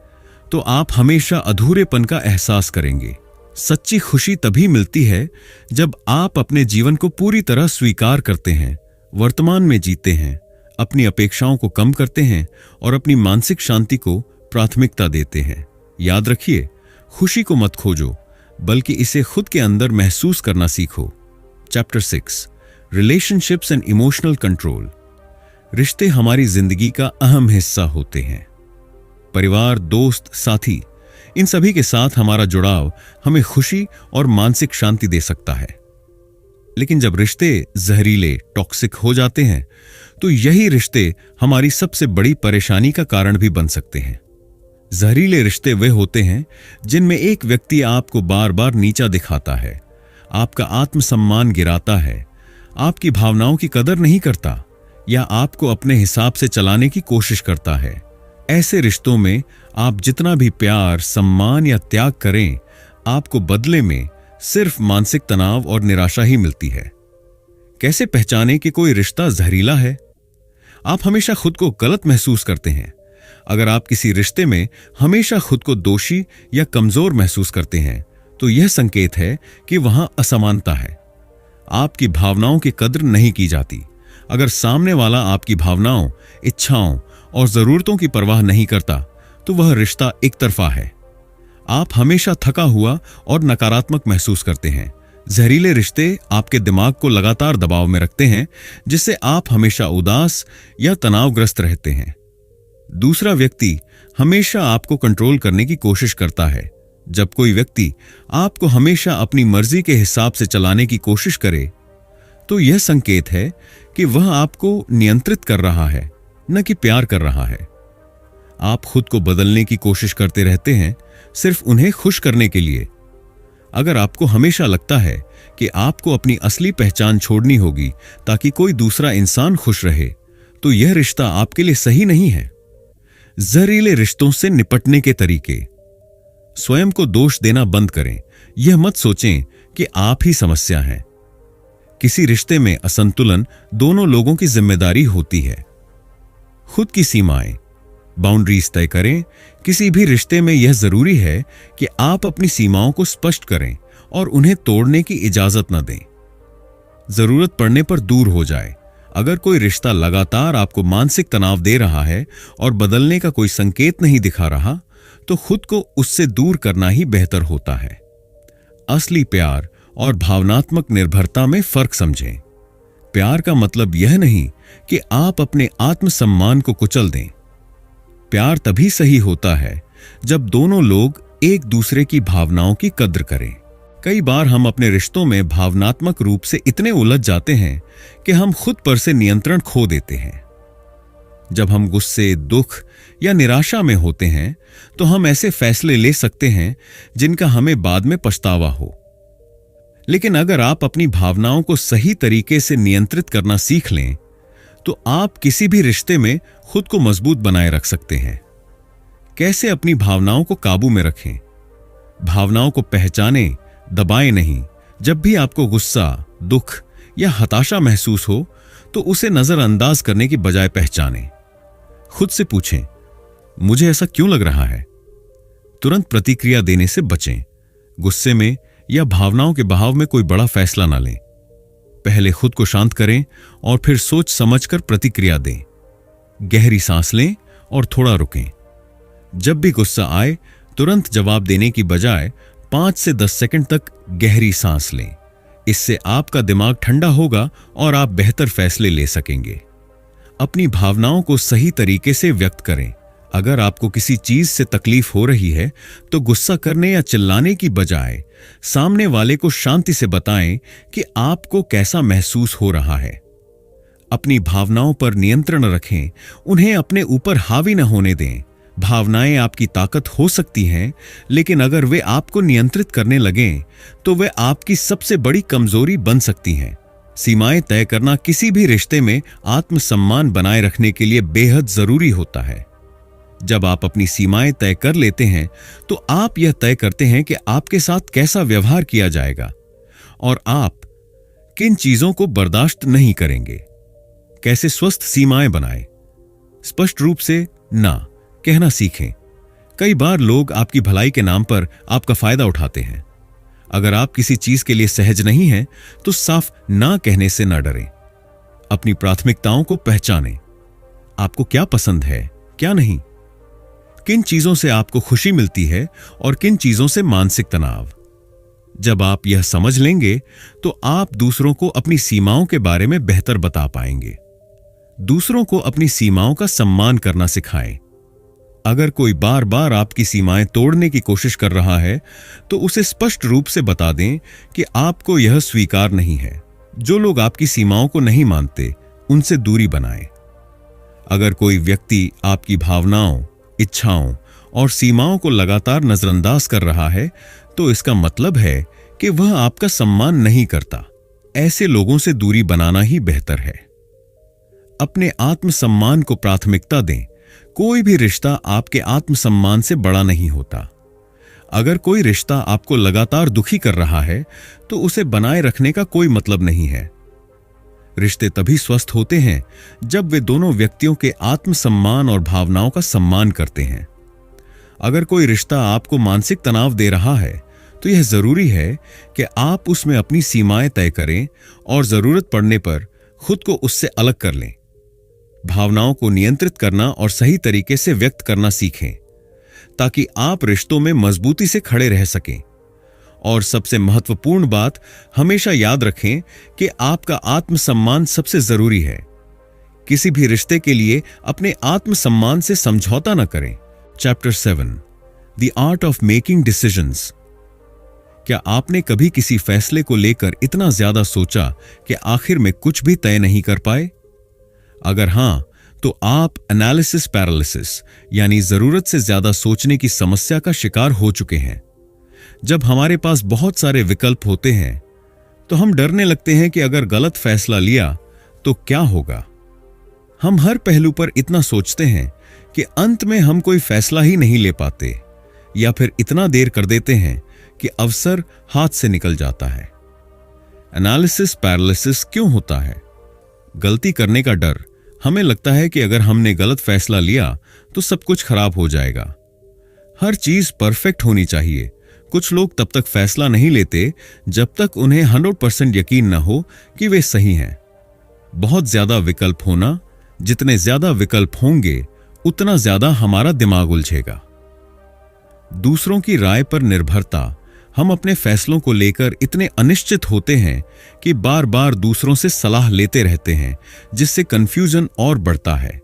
तो आप हमेशा अधूरेपन का एहसास करेंगे। सच्ची खुशी तभी मिलती है जब आप अपने जीवन को पूरी तरह स्वीकार करते हैं, वर्तमान में जीते हैं, अपनी अपेक्षाओं को कम करते हैं और अपनी मानसिक शांति को प्राथमिकता देते हैं। याद रखिए, खुशी को मत खोजो, बल्कि इसे खुद के अंदर महसूस करना सीखो। Chapter 6, relationships and emotional control. रिश्ते हमारी जिंदगी का अहम हिस्सा होते हैं। परिवार, दोस्त, साथी, इन सभी के साथ हमारा जुड़ाव हमें खुशी और मानसिक शांति दे सकता है। लेकिन जब रिश्ते जहरीले, टॉक्सिक हो जाते हैं तो यही रिश्ते हमारी सबसे बड़ी परेशानी का कारण भी बन सकते हैं। जहरीले रिश्ते वे होते हैं जिनमें एक व्यक्ति आपको बार बार नीचा दिखाता है, आपका आत्मसम्मान गिराता है, आपकी भावनाओं की कदर नहीं करता या आपको अपने हिसाब से चलाने की कोशिश करता है। ऐसे रिश्तों में आप जितना भी प्यार, सम्मान या त्याग करें, आपको बदले में सिर्फ मानसिक तनाव और निराशा ही मिलती है। कैसे पहचानें कि कोई रिश्ता जहरीला है? आप हमेशा खुद को गलत महसूस करते हैं। अगर आप किसी रिश्ते में हमेशा खुद को दोषी या कमजोर महसूस करते हैं तो यह संकेत है कि वहां असमानता है। आपकी भावनाओं की कद्र नहीं की जाती। अगर सामने वाला आपकी भावनाओं, इच्छाओं और जरूरतों की परवाह नहीं करता तो वह रिश्ता एक तरफा है। आप हमेशा थका हुआ और नकारात्मक महसूस करते हैं। जहरीले रिश्ते आपके दिमाग को लगातार दबाव में रखते हैं, जिससे आप हमेशा उदास या तनावग्रस्त रहते हैं। दूसरा व्यक्ति हमेशा आपको कंट्रोल करने की कोशिश करता है। जब कोई व्यक्ति आपको हमेशा अपनी मर्जी के हिसाब से चलाने की कोशिश करे तो यह संकेत है कि वह आपको नियंत्रित कर रहा है, न कि प्यार कर रहा है। आप खुद को बदलने की कोशिश करते रहते हैं, सिर्फ उन्हें खुश करने के लिए। अगर आपको हमेशा लगता है कि आपको अपनी असली पहचान छोड़नी होगी ताकि कोई दूसरा इंसान खुश रहे, तो यह रिश्ता आपके लिए सही नहीं है। जहरीले रिश्तों से निपटने के तरीके। स्वयं को दोष देना बंद करें। यह मत सोचें कि आप ही समस्या हैं। किसी रिश्ते में असंतुलन दोनों लोगों की जिम्मेदारी होती है। खुद की सीमाएं। बाउंड्रीज तय करें। किसी भी रिश्ते में यह जरूरी है कि आप अपनी सीमाओं को स्पष्ट करें और उन्हें तोड़ने की इजाजत न दें। जरूरत पड़ने पर दूर हो जाए। अगर कोई रिश्ता लगातार आपको मानसिक तनाव दे रहा है और बदलने का कोई संकेत नहीं दिखा रहा, तो खुद को उससे दूर करना ही बेहतर होता है। असली प्यार और भावनात्मक निर्भरता में फर्क समझें। प्यार का मतलब यह नहीं कि आप अपने आत्मसम्मान को कुचल दें। प्यार तभी सही होता है जब दोनों लोग एक दूसरे की भावनाओं की कद्र करें। कई बार हम अपने रिश्तों में भावनात्मक रूप से इतने उलझ जाते हैं कि हम खुद पर से नियंत्रण खो देते हैं। जब हम गुस्से, दुख या निराशा में होते हैं तो हम ऐसे फैसले ले सकते हैं जिनका हमें बाद में पछतावा हो। लेकिन अगर आप अपनी भावनाओं को सही तरीके से नियंत्रित करना सीख लें, तो आप किसी भी रिश्ते में खुद को मजबूत बनाए रख सकते हैं। कैसे अपनी भावनाओं को काबू में रखें? भावनाओं को पहचानें, दबाएं नहीं। जब भी आपको गुस्सा, दुख या हताशा महसूस हो, तो उसे नजरअंदाज करने की बजाय पहचानें। खुद से पूछें, मुझे ऐसा क्यों लग रहा है? तुरंत प्रतिक्रिया देने से बचें। गुस्से में या भावनाओं के बहाव में कोई बड़ा फैसला ना लें। पहले खुद को शांत करें और फिर सोच समझकर प्रतिक्रिया दें। गहरी सांस लें और थोड़ा रुकें। जब भी गुस्सा आए, तुरंत जवाब देने की बजाय 5 से 10 सेकंड तक गहरी सांस लें। इससे आपका दिमाग ठंडा होगा और आप बेहतर फैसले ले सकेंगे। अपनी भावनाओं को सही तरीके से व्यक्त करें। अगर आपको किसी चीज से तकलीफ हो रही है, तो गुस्सा करने या चिल्लाने की बजाय सामने वाले को शांति से बताएं कि आपको कैसा महसूस हो रहा है। अपनी भावनाओं पर नियंत्रण रखें, उन्हें अपने ऊपर हावी न होने दें। भावनाएं आपकी ताकत हो सकती हैं, लेकिन अगर वे आपको नियंत्रित करने लगें, तो वे आपकी सबसे बड़ी कमजोरी बन सकती हैं। सीमाएं तय करना किसी भी रिश्ते में आत्मसम्मान बनाए रखने के लिए बेहद जरूरी होता है। जब आप अपनी सीमाएं तय कर लेते हैं, तो आप यह तय करते हैं कि आपके साथ कैसा व्यवहार किया जाएगा और आप किन चीजों को बर्दाश्त नहीं करेंगे। कैसे स्वस्थ सीमाएं बनाएं? स्पष्ट रूप से ना कहना सीखें। कई बार लोग आपकी भलाई के नाम पर आपका फायदा उठाते हैं। अगर आप किसी चीज के लिए सहज नहीं हैं, तो साफ ना कहने से न डरें। अपनी प्राथमिकताओं को पहचानें। आपको क्या पसंद है, क्या नहीं? किन चीजों से आपको खुशी मिलती है और किन चीजों से मानसिक तनाव? जब आप यह समझ लेंगे, तो आप दूसरों को अपनी सीमाओं के बारे में बेहतर बता पाएंगे। दूसरों को अपनी सीमाओं का सम्मान करना सिखाएं। अगर कोई बार बार आपकी सीमाएं तोड़ने की कोशिश कर रहा है, तो उसे स्पष्ट रूप से बता दें कि आपको यह स्वीकार नहीं है। जो लोग आपकी सीमाओं को नहीं मानते, उनसे दूरी बनाएं। अगर कोई व्यक्ति आपकी भावनाओं, इच्छाओं और सीमाओं को लगातार नजरअंदाज कर रहा है, तो इसका मतलब है कि वह आपका सम्मान नहीं करता। ऐसे लोगों से दूरी बनाना ही बेहतर है। अपने आत्मसम्मान को प्राथमिकता दें। कोई भी रिश्ता आपके आत्मसम्मान से बड़ा नहीं होता। अगर कोई रिश्ता आपको लगातार दुखी कर रहा है, तो उसे बनाए रखने का कोई मतलब नहीं है। रिश्ते तभी स्वस्थ होते हैं जब वे दोनों व्यक्तियों के आत्मसम्मान और भावनाओं का सम्मान करते हैं। अगर कोई रिश्ता आपको मानसिक तनाव दे रहा है, तो यह जरूरी है कि आप उसमें अपनी सीमाएं तय करें और जरूरत पड़ने पर खुद को उससे अलग कर लें। भावनाओं को नियंत्रित करना और सही तरीके से व्यक्त करना सीखें, ताकि आप रिश्तों में मजबूती से खड़े रह सकें। और सबसे महत्वपूर्ण बात, हमेशा याद रखें कि आपका आत्मसम्मान सबसे जरूरी है। किसी भी रिश्ते के लिए अपने आत्मसम्मान से समझौता न करें। Chapter 7, the art of making decisions. क्या आपने कभी किसी फैसले को लेकर इतना ज्यादा सोचा कि आखिर में कुछ भी तय नहीं कर पाए? अगर हां, तो आप एनालिसिस पैरालिसिस यानी जरूरत से ज्यादा सोचने की समस्या का शिकार हो चुके हैं। जब हमारे पास बहुत सारे विकल्प होते हैं, तो हम डरने लगते हैं कि अगर गलत फैसला लिया तो क्या होगा। हम हर पहलू पर इतना सोचते हैं कि अंत में हम कोई फैसला ही नहीं ले पाते, या फिर इतना देर कर देते हैं कि अवसर हाथ से निकल जाता है। एनालिसिस पैरालिसिस क्यों होता है? गलती करने का डर हमें लगता है कि अगर हमने गलत फैसला लिया तो सब कुछ खराब हो जाएगा। हर चीज परफेक्ट होनी चाहिए। कुछ लोग तब तक फैसला नहीं लेते जब तक उन्हें 100% यकीन न हो कि वे सही हैं। बहुत ज्यादा विकल्प होना, जितने ज्यादा विकल्प होंगे उतना ज्यादा हमारा दिमाग उलझेगा। दूसरों की राय पर निर्भरता। हम अपने फैसलों को लेकर इतने अनिश्चित होते हैं कि बार बार दूसरों से सलाह लेते रहते हैं, जिससे कंफ्यूजन और बढ़ता है।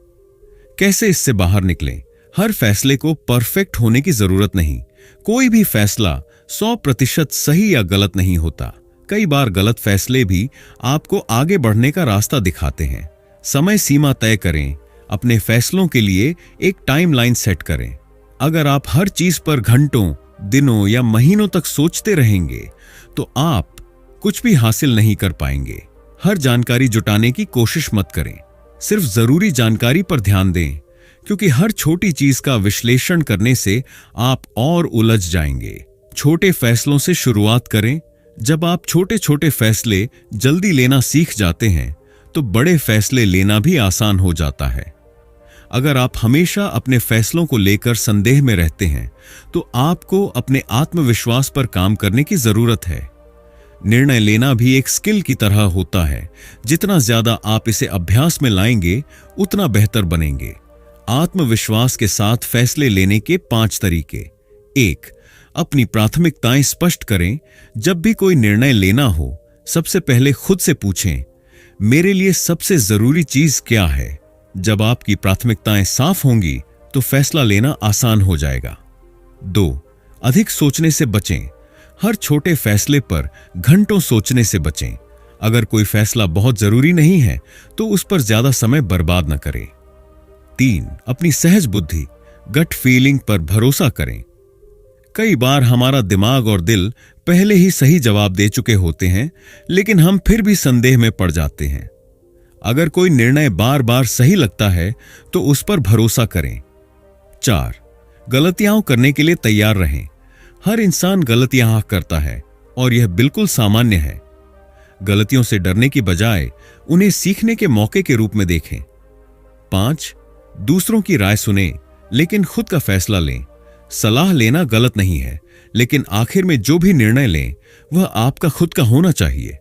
कैसे इससे बाहर निकलें? हर फैसले को परफेक्ट होने की जरूरत नहीं। कोई भी फैसला 100% सही या गलत नहीं होता। कई बार गलत फैसले भी आपको आगे बढ़ने का रास्ता दिखाते हैं। समय सीमा तय करें। अपने फैसलों के लिए एक टाइमलाइन सेट करें। अगर आप हर चीज पर घंटों, दिनों या महीनों तक सोचते रहेंगे तो आप कुछ भी हासिल नहीं कर पाएंगे। हर जानकारी जुटाने की कोशिश मत करें। सिर्फ जरूरी जानकारी पर ध्यान दें, क्योंकि हर छोटी चीज का विश्लेषण करने से आप और उलझ जाएंगे। छोटे फैसलों से शुरुआत करें। जब आप छोटे छोटे फैसले जल्दी लेना सीख जाते हैं तो बड़े फैसले लेना भी आसान हो जाता है। अगर आप हमेशा अपने फैसलों को लेकर संदेह में रहते हैं तो आपको अपने आत्मविश्वास पर काम करने की जरूरत है। निर्णय लेना भी एक स्किल की तरह होता है। जितना ज्यादा आप इसे अभ्यास में लाएंगे उतना बेहतर बनेंगे। आत्मविश्वास के साथ फैसले लेने के 5 तरीके। 1. अपनी प्राथमिकताएं स्पष्ट करें। जब भी कोई निर्णय लेना हो, सबसे पहले खुद से पूछें, मेरे लिए सबसे जरूरी चीज क्या है? जब आपकी प्राथमिकताएं साफ होंगी तो फैसला लेना आसान हो जाएगा। 2. अधिक सोचने से बचें। हर छोटे फैसले पर घंटों सोचने से बचें। अगर कोई फैसला बहुत जरूरी नहीं है तो उस पर ज्यादा समय बर्बाद न करें। 3. अपनी सहज बुद्धि, गट फीलिंग पर भरोसा करें। कई बार हमारा दिमाग और दिल पहले ही सही जवाब दे चुके होते हैं, लेकिन हम फिर भी संदेह में पड़ जाते हैं। अगर कोई निर्णय बार बार सही लगता है तो उस पर भरोसा करें। 4. गलतियां करने के लिए तैयार रहें। हर इंसान गलतियां करता है और यह बिल्कुल सामान्य है। गलतियों से डरने की बजाय उन्हें सीखने के मौके के रूप में देखें। 5. दूसरों की राय सुनें, लेकिन खुद का फैसला लें। सलाह लेना गलत नहीं है, लेकिन आखिर में जो भी निर्णय लें वह आपका खुद का होना चाहिए।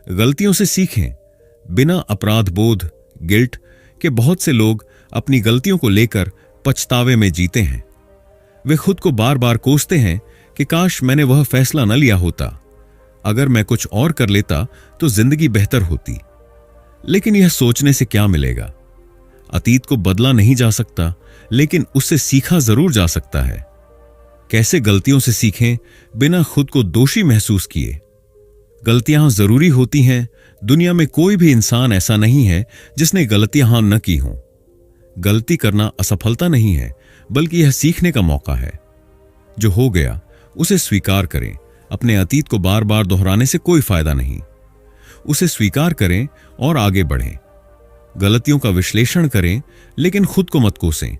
गलतियों से सीखें। बिना अपराध बोध, गिल्ट के बहुत से लोग अपनी गलतियों को लेकर पछतावे में जीते हैं। वे खुद को बार बार कोसते हैं कि काश मैंने वह फैसला न लिया होता, अगर मैं कुछ और कर लेता तो जिंदगी बेहतर होती। लेकिन यह सोचने से क्या मिलेगा? अतीत को बदला नहीं जा सकता, लेकिन उससे सीखा जरूर जा सकता है। कैसे गलतियों से सीखें बिना खुद को दोषी महसूस किए? गलतियां जरूरी होती हैं। दुनिया में कोई भी इंसान ऐसा नहीं है जिसने गलतियां न की हों। गलती करना असफलता नहीं है, बल्कि यह सीखने का मौका है। जो हो गया उसे स्वीकार करें। अपने अतीत को बार बार दोहराने से कोई फायदा नहीं। उसे स्वीकार करें और आगे बढ़ें। गलतियों का विश्लेषण करें, लेकिन खुद को मत कोसें।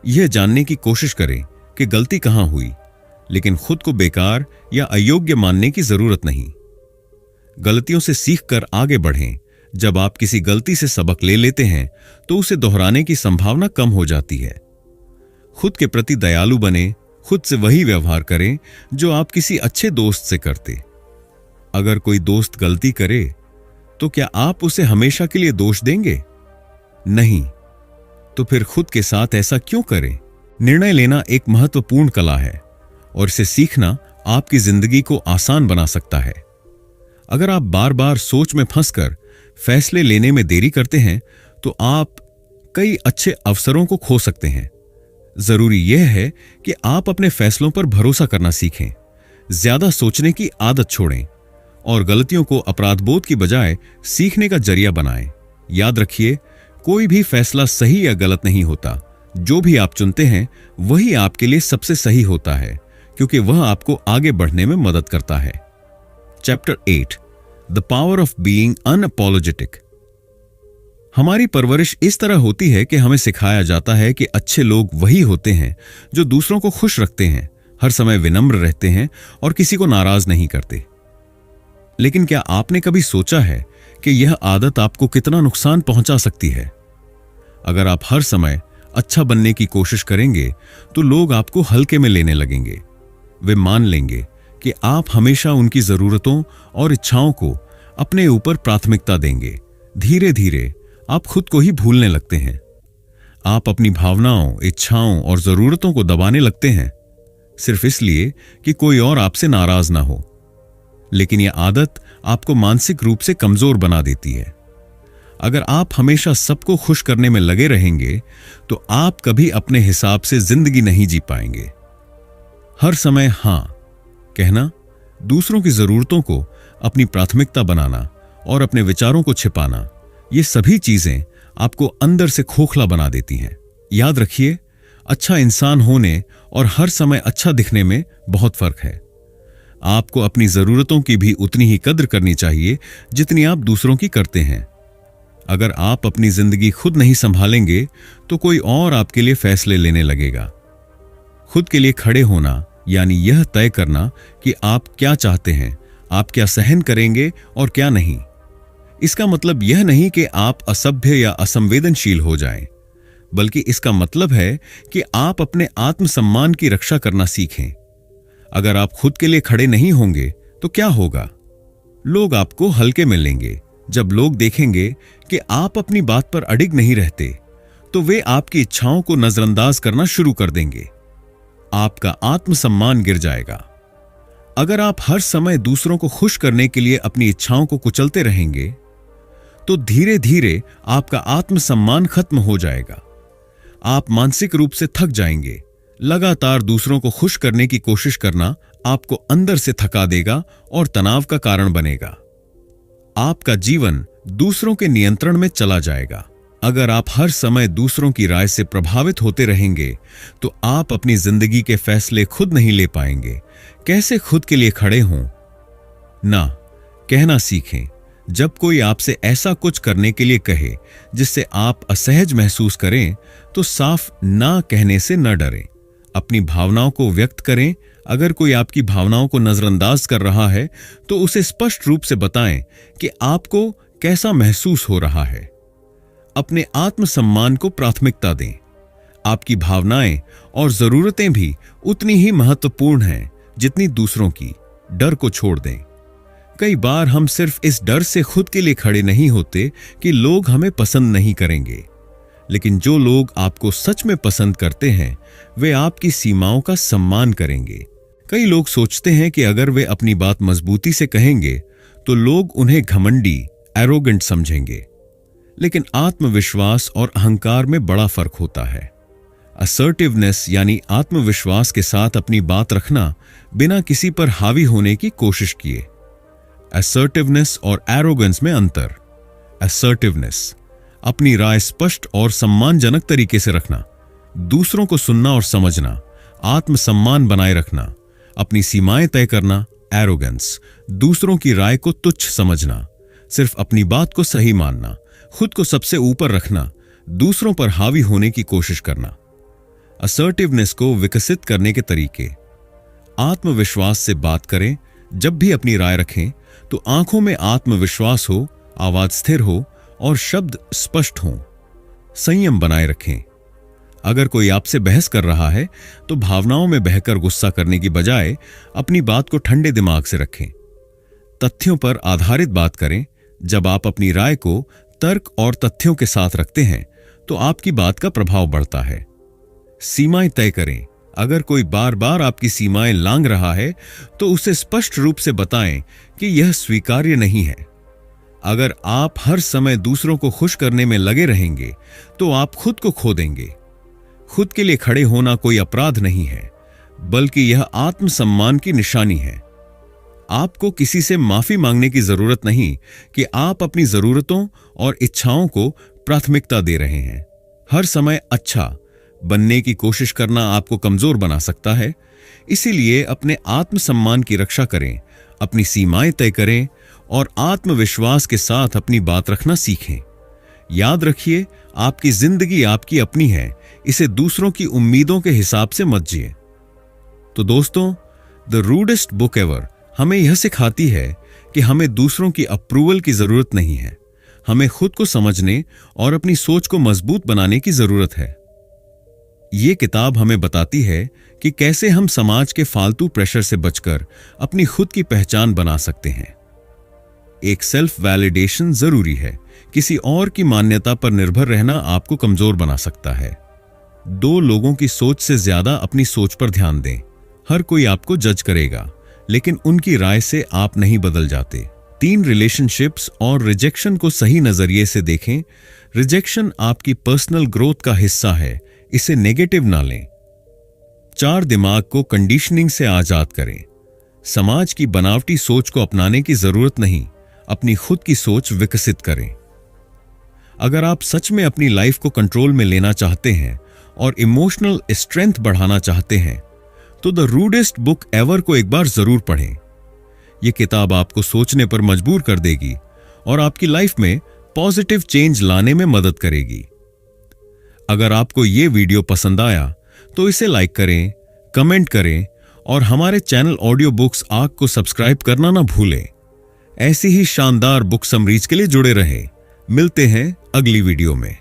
यह जानने की कोशिश करें कि गलती कहां हुई, लेकिन खुद को बेकार या अयोग्य मानने की जरूरत नहीं। गलतियों से सीखकर आगे बढ़ें। जब आप किसी गलती से सबक ले लेते हैं तो उसे दोहराने की संभावना कम हो जाती है। खुद के प्रति दयालु बने। खुद से वही व्यवहार करें जो आप किसी अच्छे दोस्त से करते। अगर कोई दोस्त गलती करे तो क्या आप उसे हमेशा के लिए दोष देंगे? नहीं। तो फिर खुद के साथ ऐसा क्यों करें? निर्णय लेना एक महत्वपूर्ण कला है और इसे सीखना आपकी जिंदगी को आसान बना सकता है। अगर आप बार बार सोच में फंसकर फैसले लेने में देरी करते हैं तो आप कई अच्छे अवसरों को खो सकते हैं। जरूरी यह है कि आप अपने फैसलों पर भरोसा करना सीखें, ज्यादा सोचने की आदत छोड़ें और गलतियों को अपराधबोध की बजाय सीखने का जरिया बनाएं। याद रखिए, कोई भी फैसला सही या गलत नहीं होता। जो भी आप चुनते हैं वही आपके लिए सबसे सही होता है, क्योंकि वह आपको आगे बढ़ने में मदद करता है। Chapter 8 the power of being unapologetic. हमारी परवरिश इस तरह होती है कि हमें सिखाया जाता है कि अच्छे लोग वही होते हैं जो दूसरों को खुश रखते हैं, हर समय विनम्र रहते हैं और किसी को नाराज नहीं करते। लेकिन क्या आपने कभी सोचा है कि यह आदत आपको कितना नुकसान पहुंचा सकती है? अगर आप हर समय अच्छा बनने की कोशिश करेंगे तो लोग आपको हल्के में लेने लगेंगे। वे मान लेंगे कि आप हमेशा उनकी जरूरतों और इच्छाओं को अपने ऊपर प्राथमिकता देंगे। धीरे धीरे आप खुद को ही भूलने लगते हैं। आप अपनी भावनाओं, इच्छाओं और जरूरतों को दबाने लगते हैं, सिर्फ इसलिए कि कोई और आपसे नाराज ना हो। लेकिन यह आदत आपको मानसिक रूप से कमजोर बना देती है। अगर आप हमेशा सबको खुश करने में लगे रहेंगे तो आप कभी अपने हिसाब से जिंदगी नहीं जी पाएंगे। हर समय हां कहना, दूसरों की जरूरतों को अपनी प्राथमिकता बनाना और अपने विचारों को छिपाना, ये सभी चीजें आपको अंदर से खोखला बना देती हैं। याद रखिए, अच्छा इंसान होने और हर समय अच्छा दिखने में बहुत फर्क है। आपको अपनी जरूरतों की भी उतनी ही कद्र करनी चाहिए जितनी आप दूसरों की करते हैं। अगर आप अपनी जिंदगी खुद नहीं संभालेंगे तो कोई और आपके लिए फैसले लेने लगेगा। खुद के लिए खड़े होना यानी यह तय करना कि आप क्या चाहते हैं, आप क्या सहन करेंगे और क्या नहीं। इसका मतलब यह नहीं कि आप असभ्य या असंवेदनशील हो जाएं, बल्कि इसका मतलब है कि आप अपने आत्मसम्मान की रक्षा करना सीखें। अगर आप खुद के लिए खड़े नहीं होंगे तो क्या होगा? लोग आपको हल्के में लेंगे। जब लोग देखेंगे कि आप अपनी बात पर अडिग नहीं रहते तो वे आपकी इच्छाओं को नजरअंदाज करना शुरू कर देंगे। आपका आत्मसम्मान गिर जाएगा। अगर आप हर समय दूसरों को खुश करने के लिए अपनी इच्छाओं को कुचलते रहेंगे तो धीरे धीरे आपका आत्मसम्मान खत्म हो जाएगा। आप मानसिक रूप से थक जाएंगे। लगातार दूसरों को खुश करने की कोशिश करना आपको अंदर से थका देगा और तनाव का कारण बनेगा। आपका जीवन दूसरों के नियंत्रण में चला जाएगा। अगर आप हर समय दूसरों की राय से प्रभावित होते रहेंगे तो आप अपनी जिंदगी के फैसले खुद नहीं ले पाएंगे। कैसे खुद के लिए खड़े हों? ना कहना सीखें। जब कोई आपसे ऐसा कुछ करने के लिए कहे जिससे आप असहज महसूस करें तो साफ ना कहने से न डरें। अपनी भावनाओं को व्यक्त करें। अगर कोई आपकी भावनाओं को नजरअंदाज कर रहा है तो उसे स्पष्ट रूप से बताएं कि आपको कैसा महसूस हो रहा है। अपने आत्मसम्मान को प्राथमिकता दें। आपकी भावनाएं और जरूरतें भी उतनी ही महत्वपूर्ण हैं जितनी दूसरों की। डर को छोड़ दें। कई बार हम सिर्फ इस डर से खुद के लिए खड़े नहीं होते कि लोग हमें पसंद नहीं करेंगे, लेकिन जो लोग आपको सच में पसंद करते हैं वे आपकी सीमाओं का सम्मान करेंगे। कई लोग सोचते हैं कि अगर वे अपनी बात मजबूती से कहेंगे तो लोग उन्हें घमंडी, एरोगेंट समझेंगे, लेकिन आत्मविश्वास और अहंकार में बड़ा फर्क होता है। असर्टिवनेस यानी आत्मविश्वास के साथ अपनी बात रखना बिना किसी पर हावी होने की कोशिश किए। असर्टिवनेस और एरोगेंस में अंतर। असर्टिवनेस अपनी राय स्पष्ट और सम्मानजनक तरीके से रखना, दूसरों को सुनना और समझना, आत्मसम्मान बनाए रखना, अपनी सीमाएं तय करना। एरोगेंस दूसरों की राय को तुच्छ समझना, सिर्फ अपनी बात को सही मानना, खुद को सबसे ऊपर रखना, दूसरों पर हावी होने की कोशिश करना। असर्टिवनेस को विकसित करने के तरीके। आत्मविश्वास से बात करें। जब भी अपनी राय रखें तो आंखों में आत्मविश्वास हो, आवाज स्थिर हो और शब्द स्पष्ट हों। संयम बनाए रखें। अगर कोई आपसे बहस कर रहा है तो भावनाओं में बहकर गुस्सा करने की बजाय अपनी बात को ठंडे दिमाग से रखें। तथ्यों पर आधारित बात करें। जब आप अपनी राय को तर्क और तथ्यों के साथ रखते हैं तो आपकी बात का प्रभाव बढ़ता है। सीमाएं तय करें। अगर कोई बार बार आपकी सीमाएं लांघ रहा है तो उसे स्पष्ट रूप से बताएं कि यह स्वीकार्य नहीं है। अगर आप हर समय दूसरों को खुश करने में लगे रहेंगे तो आप खुद को खो देंगे। खुद के लिए खड़े होना कोई अपराध नहीं है, बल्कि यह आत्मसम्मान की निशानी है। आपको किसी से माफी मांगने की जरूरत नहीं कि आप अपनी जरूरतों और इच्छाओं को प्राथमिकता दे रहे हैं। हर समय अच्छा बनने की कोशिश करना आपको कमजोर बना सकता है। इसीलिए अपने आत्मसम्मान की रक्षा करें, अपनी सीमाएं तय करें और आत्मविश्वास के साथ अपनी बात रखना सीखें। याद रखिए, आपकी जिंदगी आपकी अपनी है, इसे दूसरों की उम्मीदों के हिसाब से मत जिए। तो दोस्तों, द रूडेस्ट बुक एवर हमें यह सिखाती है कि हमें दूसरों की अप्रूवल की जरूरत नहीं है। हमें खुद को समझने और अपनी सोच को मजबूत बनाने की जरूरत है। ये किताब हमें बताती है कि कैसे हम समाज के फालतू प्रेशर से बचकर अपनी खुद की पहचान बना सकते हैं। एक सेल्फ वैलिडेशन जरूरी है। किसी और की मान्यता पर निर्भर रहना आपको कमजोर बना सकता है। 2 लोगों की सोच से ज्यादा अपनी सोच पर ध्यान दें। हर कोई आपको जज करेगा, लेकिन उनकी राय से आप नहीं बदल जाते। 3 रिलेशनशिप्स और रिजेक्शन को सही नजरिए से देखें। रिजेक्शन आपकी पर्सनल ग्रोथ का हिस्सा है, इसे नेगेटिव ना लें। 4 दिमाग को कंडीशनिंग से आजाद करें। समाज की बनावटी सोच को अपनाने की जरूरत नहीं, अपनी खुद की सोच विकसित करें। अगर आप सच में अपनी लाइफ को कंट्रोल में लेना चाहते हैं और इमोशनल स्ट्रेंथ बढ़ाना चाहते हैं, तो द रूडेस्ट बुक एवर को एक बार जरूर पढ़ें। यह किताब आपको सोचने पर मजबूर कर देगी और आपकी लाइफ में पॉजिटिव चेंज लाने में मदद करेगी। अगर आपको यह वीडियो पसंद आया तो इसे लाइक करें, कमेंट करें और हमारे चैनल ऑडियो बुक्स आग को सब्सक्राइब करना ना भूलें। ऐसी ही शानदार बुक समरीज के लिए जुड़े रहें। मिलते हैं अगली वीडियो में।